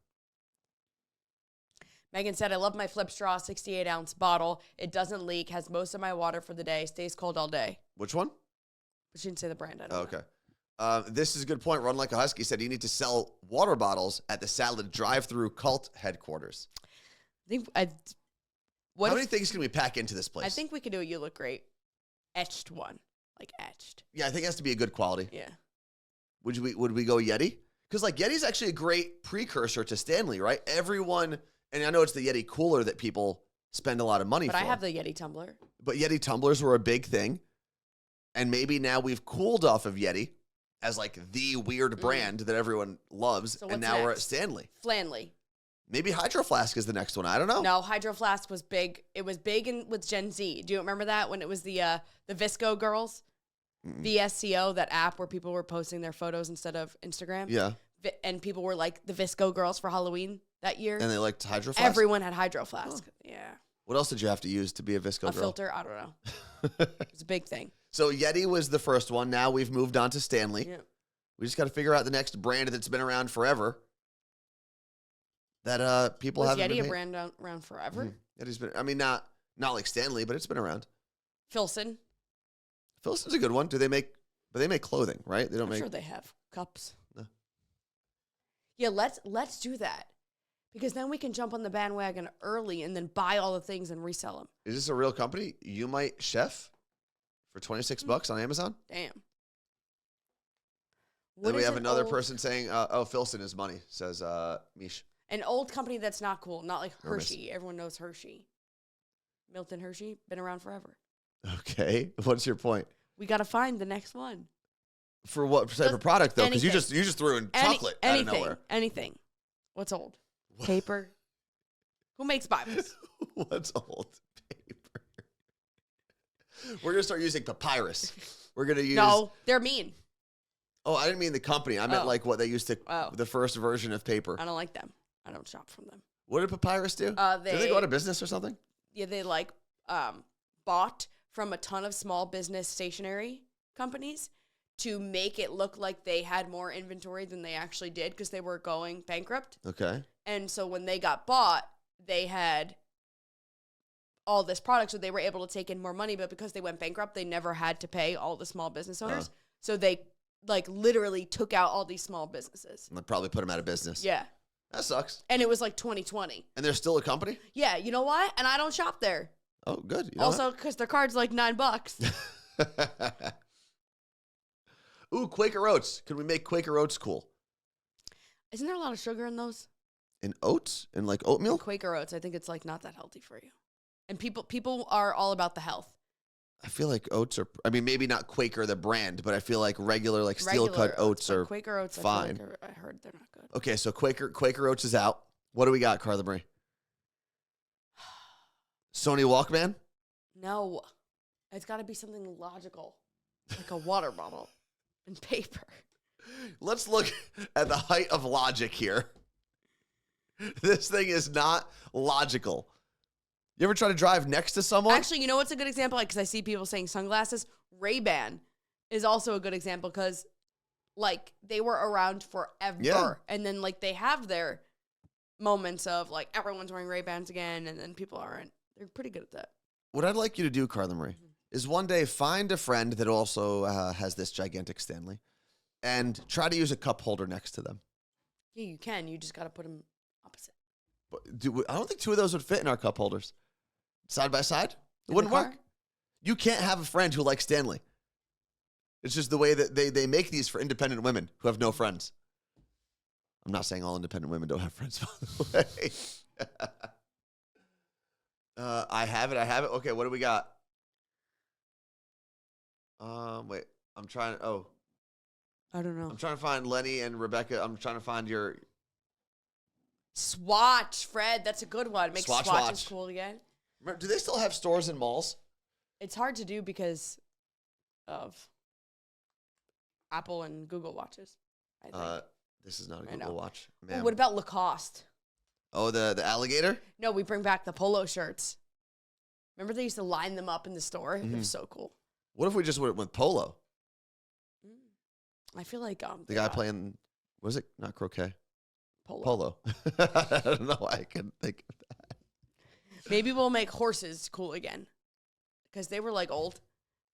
Megan said, I love my flip straw 68-ounce bottle. It doesn't leak, has most of my water for the day, stays cold all day. Which one? But she didn't say the brand. I don't know. Okay. This is a good point. Run Like a Husky said you need to sell water bottles at the Salad drive-through cult headquarters. How many things can we pack into this place? I think we could do a You Look Great etched one. Like etched. Yeah, I think it has to be a good quality. Yeah. Would we go Yeti? Because like Yeti's actually a great precursor to Stanley, right? Everyone, and I know it's the Yeti cooler that people spend a lot of money for. But I have the Yeti tumbler. But Yeti tumblers were a big thing. And maybe now we've cooled off of Yeti as like the weird brand that everyone loves. So and now we're at Stanley. Flanley. Maybe Hydro Flask is the next one. I don't know. No, Hydro Flask was big. It was big with Gen Z. Do you remember that when it was the Visco girls? VSCO, that app where people were posting their photos instead of Instagram. Yeah. And people were like the Visco girls for Halloween that year. And they liked Hydro Flask? Everyone had Hydro Flask. Oh. Yeah. What else did you have to use to be a Visco girl? A filter? I don't know. It's a big thing. So Yeti was the first one. Now we've moved on to Stanley. Yeah. We just got to figure out the next brand that's been around forever. That people haven't Yeti been a brand around forever? Yeti's been, I mean, not like Stanley, but it's been around. Filson. Filson's a good one. But they make clothing, right? They don't I'm sure they have cups. No. Yeah, let's do that. Because then we can jump on the bandwagon early and then buy all the things and resell them. Is this a real company? You Might Chef for $26 on Amazon? Damn. Then we have another person saying, Filson is money, says Mish. An old company that's not cool, not like Hershey. Everyone knows Hershey. Milton Hershey, been around forever. Okay. What's your point? We got to find the next one. For what type of product, though? Because you just threw in chocolate out of nowhere. Anything. What's old? Paper. Who makes Bibles? What's old? Paper. We're going to start using papyrus. We're going to use... No, they're mean. Oh, I didn't mean the company. I meant like what they used to... the first version of paper. I don't like them. I don't shop from them. What did Papyrus do? Did they go out of business or something? Yeah, they like bought from a ton of small business stationery companies to make it look like they had more inventory than they actually did because they were going bankrupt. Okay. And so when they got bought, they had all this product, so they were able to take in more money. But because they went bankrupt, they never had to pay all the small business owners. So they like literally took out all these small businesses. And probably put them out of business. Yeah. That sucks. And it was like 2020. And they're still a company? Yeah, you know why? And I don't shop there. Oh, good. You know also, because their card's like $9. Ooh, Quaker Oats. Can we make Quaker Oats cool? Isn't there a lot of sugar in those? In oats? In like oatmeal? Quaker Oats. I think it's like not that healthy for you. And people are all about the health. I feel like oats are, I mean, maybe not Quaker the brand, but I feel like regular like steel cut oats are Quaker Oats, fine. I heard they're not good. Okay, so Quaker Oats is out. What do we got, Carla Marie? Sony Walkman? No. It's got to be something logical, like a water bottle and paper. Let's look at the height of logic here. This thing is not logical. You ever try to drive next to someone? Actually, you know what's a good example? Because I see people saying sunglasses. Ray-Ban is also a good example because, like, they were around forever. Yeah. And then, like, they have their moments of, like, everyone's wearing Ray-Bans again, and then people aren't. They're pretty good at that. What I'd like you to do, Carla Marie, is one day find a friend that also has this gigantic Stanley and try to use a cup holder next to them. Yeah, you can. You just got to put them opposite. But I don't think two of those would fit in our cup holders. Side by side? It In wouldn't the work. car? You can't have a friend who likes Stanley. It's just the way that they make these for independent women who have no friends. I'm not saying all independent women don't have friends, by the way. I have it. Okay, what do we got? Wait. I'm trying I don't know. I'm trying to find Lenny and Rebecca. I'm trying to find your Swatch, Fred. That's a good one. Make Swatch swatches watch. cool again. Remember, do they still have stores in malls? It's hard to do because of Apple and Google watches, I think. This is not a I know. Google watch. Ooh, Ma'am. what about Lacoste? Oh, the alligator? No, we bring back the polo shirts. Remember they used to line them up in the store? It was so cool. What if we just went with polo? I feel like The guy playing, was it not croquet? polo. Polo. I don't know why I couldn't think of that. Maybe we'll make horses cool again because they were like old,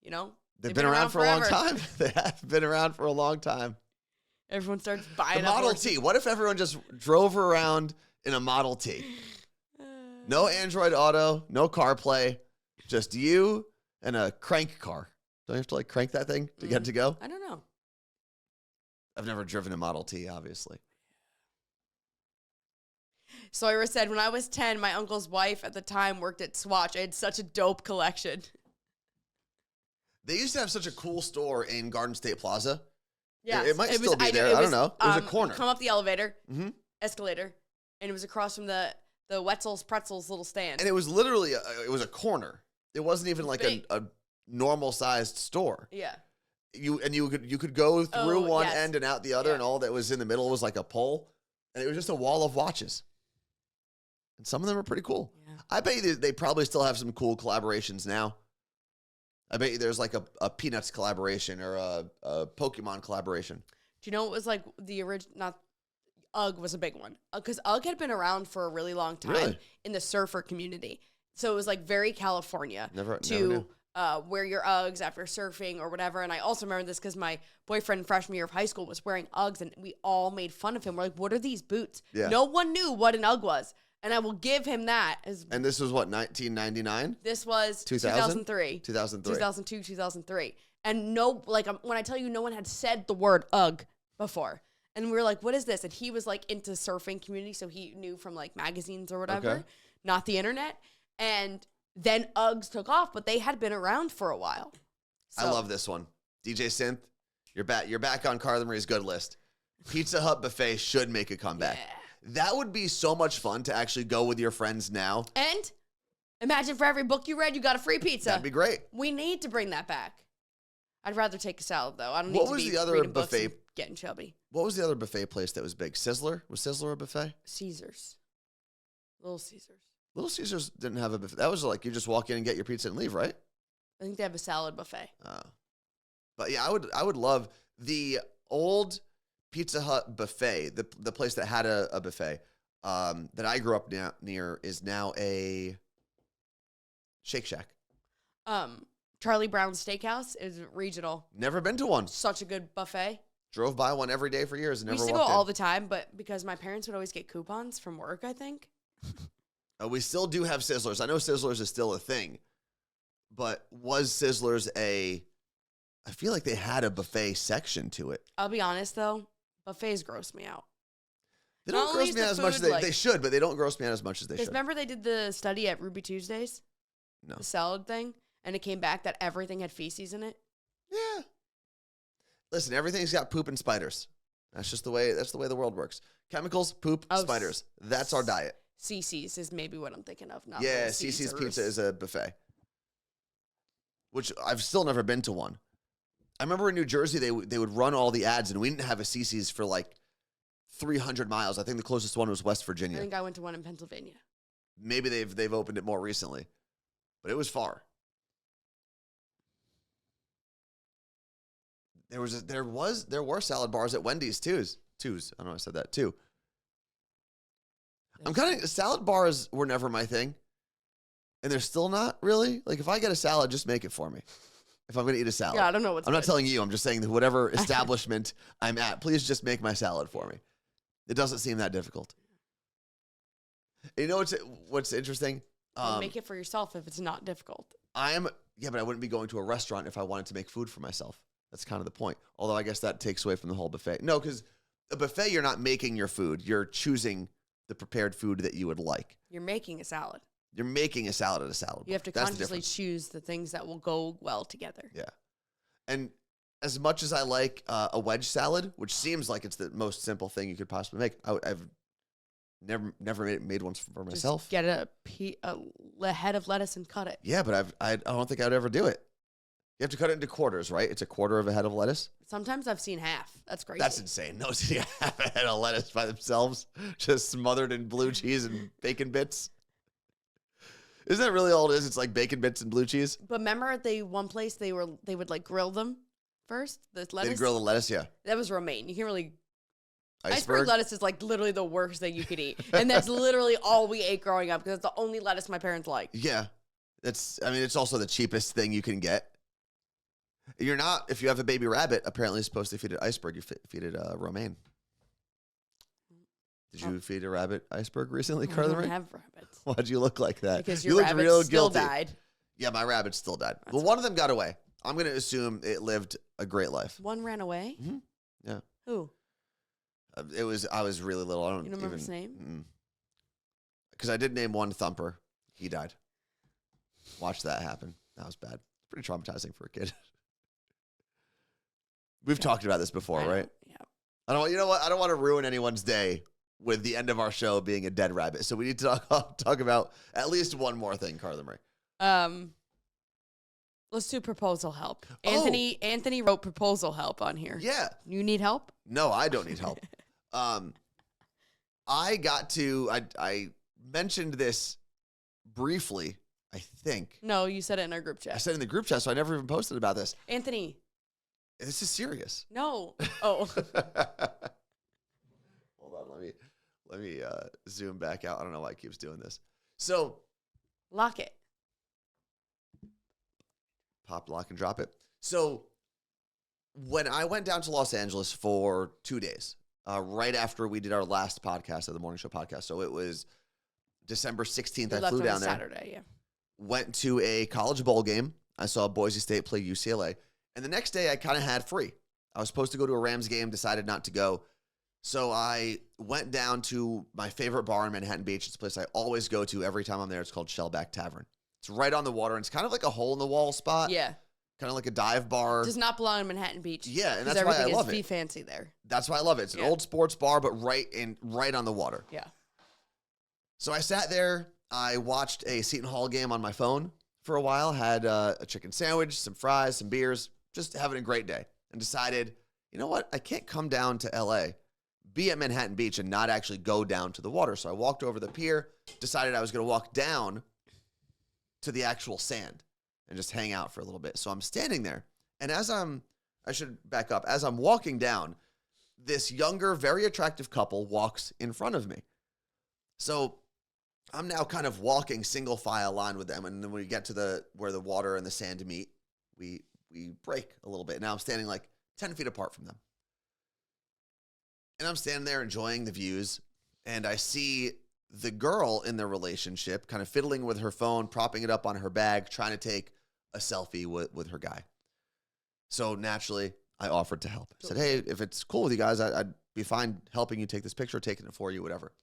you know? They've been around for a long forever. time. They have been around for a long time. Everyone starts The buying up Model horses. T. What if everyone just drove around in a Model T? No Android Auto, no CarPlay, just you and a crank car. Don't you have to like crank that thing to get it to go? I don't know. I've never driven a Model T, obviously. Sawyer said, when I was 10, my uncle's wife at the time worked at Swatch. I had such a dope collection. They used to have such a cool store in Garden State Plaza. Yeah, It might still be there. I don't know. It was a corner. Come up the elevator, Mm-hmm. escalator, and it was across from the Wetzel's Pretzels little stand. And it was literally, it was a corner. It wasn't even like Big. a normal-sized store. Yeah. You could go through one yes. end and out the other, Yeah. and all that was in the middle was like a pole, and it was just a wall of watches. And some of them are pretty cool. Yeah. I bet you they probably still have some cool collaborations now. I bet you there's like a Peanuts collaboration or a Pokemon collaboration. Do you know what was like the original? Not UGG was a big one because UGG had been around for a really long time Really? in the surfer community. So it was like very California Never to knew. wear your Uggs after surfing or whatever. And I also remember this because my boyfriend freshman year of high school was wearing Uggs and we all made fun of him. We're like, what are these boots? Yeah. No one knew what an Ugg was. And I will give him that. And this was what, 1999? This was 2000? 2003. 2003. 2002, 2003. And when I tell you no one had said the word UGG before. And we were like, what is this? And he was like into surfing community. So he knew from like magazines or whatever, Okay. not the internet. And then Uggs took off, but they had been around for a while. I love this one. DJ Synth, you're back on Carla Marie's good list. Pizza Hut buffet should make a comeback. Yeah. That would be so much fun to actually go with your friends now. And imagine for every book you read, you got a free pizza. That'd be great. We need to bring that back. I'd rather take a salad, though. I don't need What to was be the other reading books buffet? and getting chubby. What was the other buffet place that was big? Sizzler? Was Sizzler a buffet? Caesars. Little Caesars. Little Caesars didn't have a buffet. That was like you just walk in and get your pizza and leave, right? I think they have a salad buffet. But yeah, I would love the old Pizza Hut buffet, the place that had a buffet that I grew up near is now a Shake Shack. Charlie Brown's Steakhouse is regional. Never been to one. Such a good buffet. Drove by one every day for years and We never used to go walked in. all the time, but because my parents would always get coupons from work, I think. We still do have Sizzlers. I know Sizzlers is still a thing, but was Sizzlers I feel like they had a buffet section to it. I'll be honest, though. Buffets gross me out. They Not don't only gross is me the out as much as food, they should, but they don't gross me out as much as they Because should. remember they did the study at Ruby Tuesdays? No. The salad thing? And it came back that everything had feces in it? Yeah. Listen, everything's got poop and spiders. That's just the way the world works. Chemicals, poop, Oh, spiders. That's our diet. CC's is maybe what I'm thinking of. Not Yeah, Little CC's Caesars. Pizza is a buffet, which I've still never been to one. I remember in New Jersey, they would run all the ads, and we didn't have a CC's for like 300 miles. I think the closest one was West I Virginia. think I went to one in Pennsylvania. Maybe they've opened it more recently, but it was far. There were salad bars at Wendy's too. I don't know if I said that too. Salad bars were never my thing. And they're still not really. Like if I get a salad, just make it for me. If I'm going to eat a salad. Yeah, I don't know what's I'm not good. telling you. I'm just saying that whatever establishment I'm at, please just make my salad for me. It doesn't seem that difficult. You know what's interesting? Well, make it for yourself if it's not difficult. but I wouldn't be going to a restaurant if I wanted to make food for myself. That's kind of the point. Although I guess that takes away from the whole buffet. No, because a buffet, you're not making your food. You're choosing the prepared food that you would like. You're making a salad. You're making a salad at a salad bar. You have to That's the consciously difference. choose the things that will go well together. Yeah. And as much as I like a wedge salad, which seems like it's the most simple thing you could possibly make, I've never made one for myself. Just get a head of lettuce and cut it. Yeah, but I don't think I'd ever do it. You have to cut it into quarters, right? It's a quarter of a head of lettuce. Sometimes I've seen half. That's crazy. That's insane. No, so you have a head of lettuce by themselves, just smothered in blue cheese and bacon bits. Isn't that really all it is? It's like bacon bits and blue cheese. But remember at the one place they would like grill them first? The lettuce? They'd grill the lettuce, yeah. That was romaine. You can't really... Iceberg lettuce is like literally the worst thing you could eat. And that's literally all we ate growing up because it's the only lettuce my parents liked. Yeah. It's also the cheapest thing you can get. You're not, if you have a baby rabbit, apparently you're supposed to feed it iceberg. You feed it romaine. Did you feed a rabbit iceberg recently, I Carla? don't have rabbits. Why'd you look like that? Because you your looked rabbit real still guilty. died. Yeah, my rabbit still died. That's Well, one of them got away. I'm going to assume it lived a great life. One ran away? Mm-hmm. Yeah. Who? I was really little. I don't You don't remember his name? Because I did name one Thumper. He died. Watch that happen. That was bad. Pretty traumatizing for a kid. We've talked about this before, right? Yeah. You know what? I don't want to ruin anyone's day with the end of our show being a dead rabbit. So we need to talk about at least one more thing, Carla Marie. Let's do proposal help. Oh. Anthony wrote proposal help on here. Yeah. You need help? No, I don't need help. I mentioned this briefly, I think. No, you said it in our group I chat. said in the group chat, so I never even posted about this. Anthony. This is serious. No. Oh. Hold on, let me zoom back out. I don't know why it keeps doing this. So Lock it. pop, lock, and drop it. So when I went down to Los Angeles for 2 days, right after we did our last podcast of the morning show podcast, so it was December 16th. You I left flew on down a there. Saturday, yeah. Went to a college bowl game. I saw Boise State play UCLA. And the next day, I kind of had free. I was supposed to go to a Rams game, decided not to go. So I went down to my favorite bar in Manhattan Beach. It's a place I always go to every time I'm there. It's called Shellback Tavern. It's right on the water, and it's kind of like a hole-in-the-wall spot. Yeah. Kind of like a dive bar. Does not belong in Manhattan Beach. Yeah, and 'cause that's why I everything love is it. fancy there. That's why I love it. It's an Yeah. old sports bar, but right on the water. Yeah. So I sat there. I watched a Seton Hall game on my phone for a while. Had a chicken sandwich, some fries, some beers. Just having a great day. And decided, you know what? I can't come down to LA, be at Manhattan Beach, and not actually go down to the water. So I walked over the pier, decided I was going to walk down to the actual sand and just hang out for a little bit. So I'm standing there. And I should back up. As I'm walking down, this younger, very attractive couple walks in front of me. So I'm now kind of walking single file line with them, and then when we get to where the water and the sand meet, we break a little bit. Now I'm standing like 10 feet apart from them. And I'm standing there enjoying the views, and I see the girl in the relationship kind of fiddling with her phone, propping it up on her bag, trying to take a selfie with her guy. So naturally, I offered to help. I said, hey, if it's cool with you guys, I'd be fine helping you take this picture, taking it for you, whatever.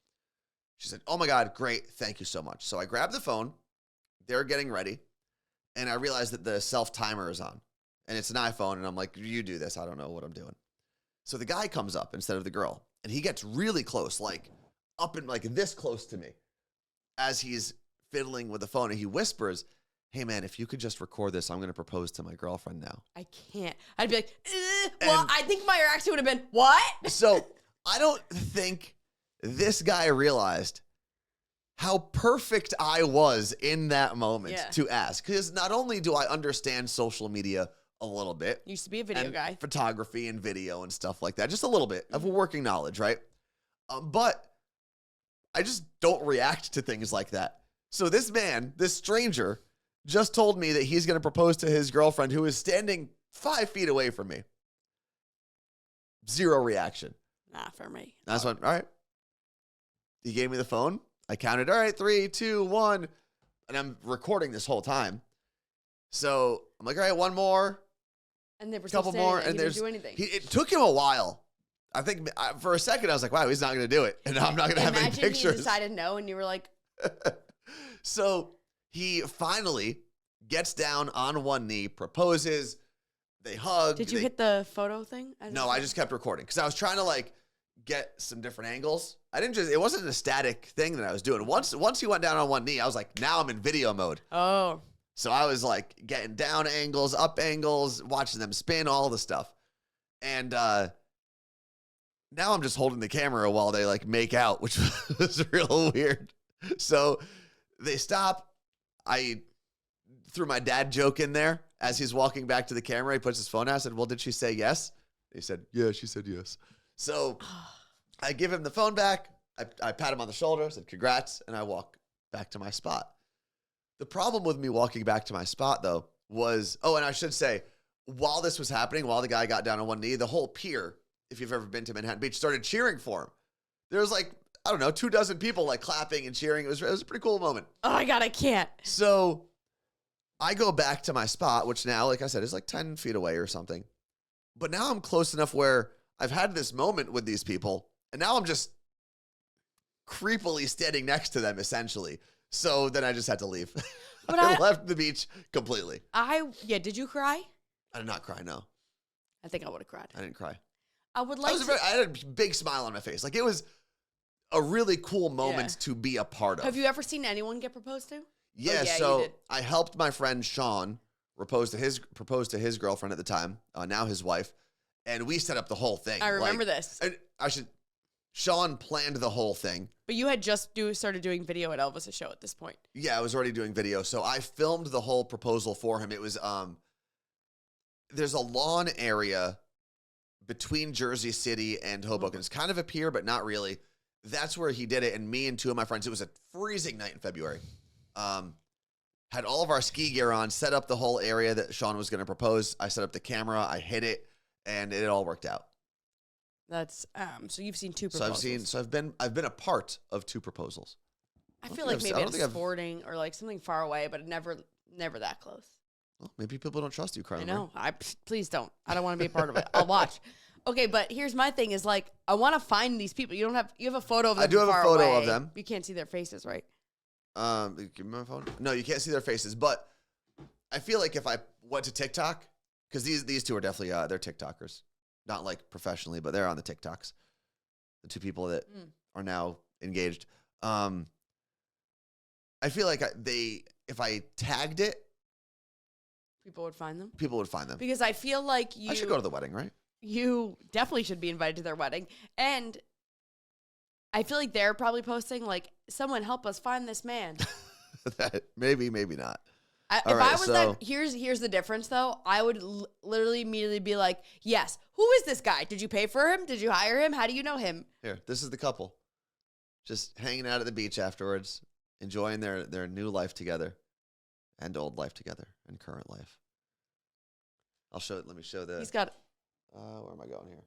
She said, oh my God, great. Thank you so much. So I grabbed the phone. They're getting ready. And I realized that the self-timer is on. And it's an iPhone. And I'm like, you do this. I don't know what I'm doing. So the guy comes up instead of the girl. And he gets really close, like up and like this close to me as he's fiddling with the phone. And he whispers, hey, man, if you could just record this, I'm going to propose to my girlfriend now. I can't. I'd be like, well, I think my reaction would have been, what? So I don't think this guy realized how perfect I was in that moment to ask. Because not only do I understand social media a little bit. Used to be a video guy. Photography and video and stuff like that. Just a little bit of a working knowledge, right? But I just don't react to things like that. So this man, this stranger, just told me that he's going to propose to his girlfriend who is standing 5 feet away from me. Zero reaction. Not for me. That's what, all right. He gave me the phone. I counted, all right, 3, 2, 1. And I'm recording this whole time. So I'm like, all right, one more. And there was a couple more. And didn't do anything. It took him a while. I think for a second I was like, wow, he's not going to do it. And I'm not going to have any pictures. Imagine he decided no and you were like. So he finally gets down on one knee, proposes. They hug. Did you hit the photo thing? No, I just kept recording because I was trying to like get some different angles. It wasn't a static thing that I was doing. Once he went down on one knee, I was like, now I'm in video mode. Oh. So I was like getting down angles, up angles, watching them spin, all the stuff. And now I'm just holding the camera while they like make out, which was real weird. So they stop. I threw my dad joke in there as he's walking back to the camera. He puts his phone out. I said, well, did she say yes? He said, yeah, she said yes. So I give him the phone back. I pat him on the shoulder, said congrats, and I walk back to my spot. The problem with me walking back to my spot, though, was, and I should say, while this was happening, while the guy got down on one knee, the whole pier, if you've ever been to Manhattan Beach, started cheering for him. There was like, I don't know, 24 people like clapping and cheering. It was a pretty cool moment. Oh my God, I can't. So I go back to my spot, which now, like I said, is like 10 feet away or something. But now I'm close enough where I've had this moment with these people, and now I'm just creepily standing next to them, essentially. So then I just had to leave. But I left the beach completely. Did you cry? I did not cry, no. I think I would have cried. I didn't cry. I would like I had a big smile on my face. Like, it was a really cool moment to be a part of. Have you ever seen anyone get proposed to? Yeah, so I helped my friend Sean propose to his girlfriend at the time, now his wife, and we set up the whole thing. I remember this. And Sean planned the whole thing. But you had just started doing video at Elvis' show at this point. Yeah, I was already doing video. So I filmed the whole proposal for him. It was, there's a lawn area between Jersey City and Hoboken. It's kind of a pier, but not really. That's where he did it. And me and two of my friends, it was a freezing night in February. Had all of our ski gear on, set up the whole area that Sean was going to propose. I set up the camera, I hit it, and it all worked out. That's so you've seen 2 proposals. So I've been a part of 2 proposals. I feel like maybe it's sporting or like something far away, but never that close. Well, maybe people don't trust you, Carly. I know. Please don't. I don't want to be a part of it. I'll watch. Okay, but here's my thing: is like I want to find these people. You have a photo of them. I do have a photo of them. You can't see their faces, right? Give me my phone. No, you can't see their faces. But I feel like if I went to TikTok, because these 2 are definitely they're TikTokers. Not like professionally, but they're on the TikToks. The 2 people that are now engaged. I feel like if I tagged it, people would find them. Because I feel like I should go to the wedding, right? You definitely should be invited to their wedding. And I feel like they're probably posting like, someone help us find this man. Maybe not. Here's the difference though. I would literally immediately be like, yes, who is this guy? Did you pay for him? Did you hire him? How do you know him? Here, this is the couple. Just hanging out at the beach afterwards. enjoying their new life together and old life together and current life. Let me show the. He's got. Where am I going here?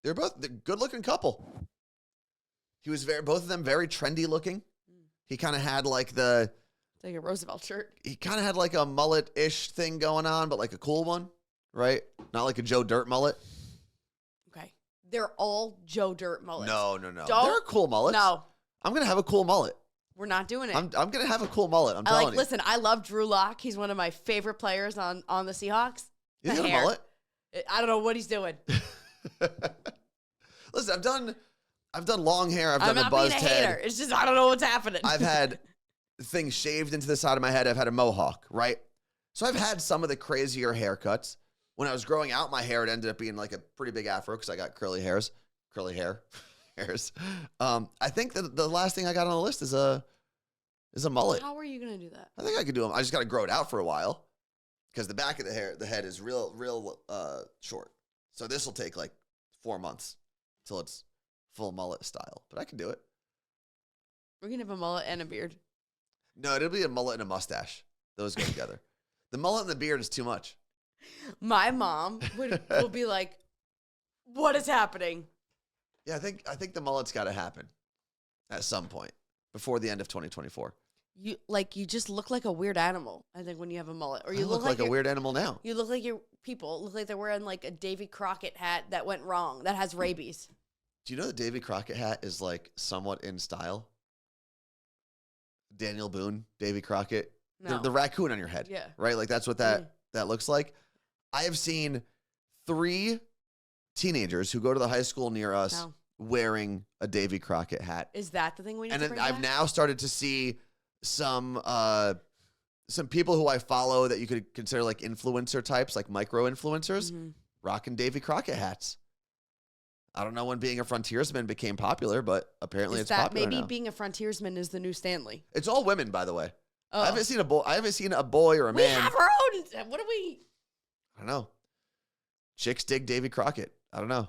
They're both the good-looking couple. He was both of them very trendy looking. He kind of had like Like a Roosevelt shirt. he kind of had like a mullet-ish thing going on, but like a cool one, right? Not like a Joe Dirt mullet. Okay. They're all Joe Dirt mullets. No. Don't- They're cool mullets. No, I'm going to have a cool mullet. we're not doing it. I'm going to have a cool mullet. I'm telling you. Listen, I love Drew Lock. He's one of my favorite players on the Seahawks. You The got a hair. mullet? I don't know what he's doing. Listen, I've done long hair. I've I'm done the not being buzzed a hater. head. It's just I don't know what's happening. I've had things shaved into the side of my head. I've had a mohawk, right? So I've had some of the crazier haircuts. When I was growing out my hair, it ended up being like a pretty big afro because I got curly hair. Hairs. I think that the last thing I got on the list is a mullet. How are you gonna do that? I think I could do them. I just got to grow it out for a while because the back of the head is real short. So this will take like 4 months till it's full mullet style, but I can do it. We're gonna have a mullet and a beard. No, it'll be a mullet and a mustache. Those go together. The mullet and the beard is too much. My mom will be like, "What is happening?" Yeah, I think the mullet's got to happen at some point before the end of 2024. You just look like a weird animal. I think when you have a mullet, or I you look like a you're- weird animal now. You look like people look like they're wearing like a Davy Crockett hat that went wrong, that has rabies. Do you know the Davy Crockett hat is like somewhat in style? Daniel Boone, Davy Crockett, No. the raccoon on your head. Yeah. Right? Like that's what that looks like. I have seen 3 teenagers who go to the high school near us No. wearing a Davy Crockett hat. Is that the thing we need And to then bring I've back? now started to see some people who I follow that you could consider like influencer types, like micro influencers, Mhm. rocking Davy Crockett hats. I don't know when being a frontiersman became popular, but apparently Is it's that popular maybe now. being a frontiersman is the new Stanley? It's all women, by the way. Oh. I haven't seen a boy or a We man. have our own. What do we? I don't know. Chicks dig Davy Crockett. I don't know.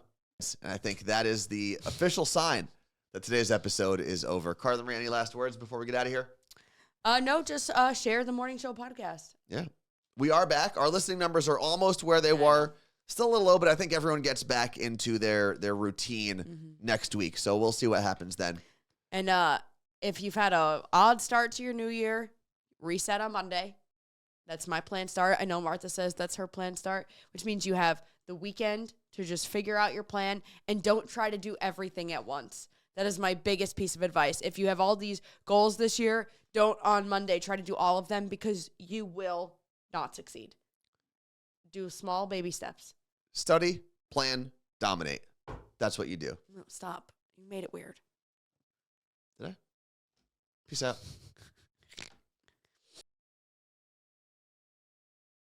And I think that is the official sign that today's episode is over. Carlin, Ray, any last words before we get out of here? No, just share the morning show podcast. Yeah. We are back. Our listening numbers are almost where they were. Still a little low, but I think everyone gets back into their routine next week. So we'll see what happens then. And if you've had a odd start to your new year, reset on Monday. That's my planned start. I know Martha says that's her planned start, which means you have the weekend to just figure out your plan and don't try to do everything at once. That is my biggest piece of advice. If you have all these goals this year, don't on Monday try to do all of them because you will not succeed. Do small baby steps. Study, plan, dominate. That's what you do. No, stop. You made it weird. Did I? Peace out.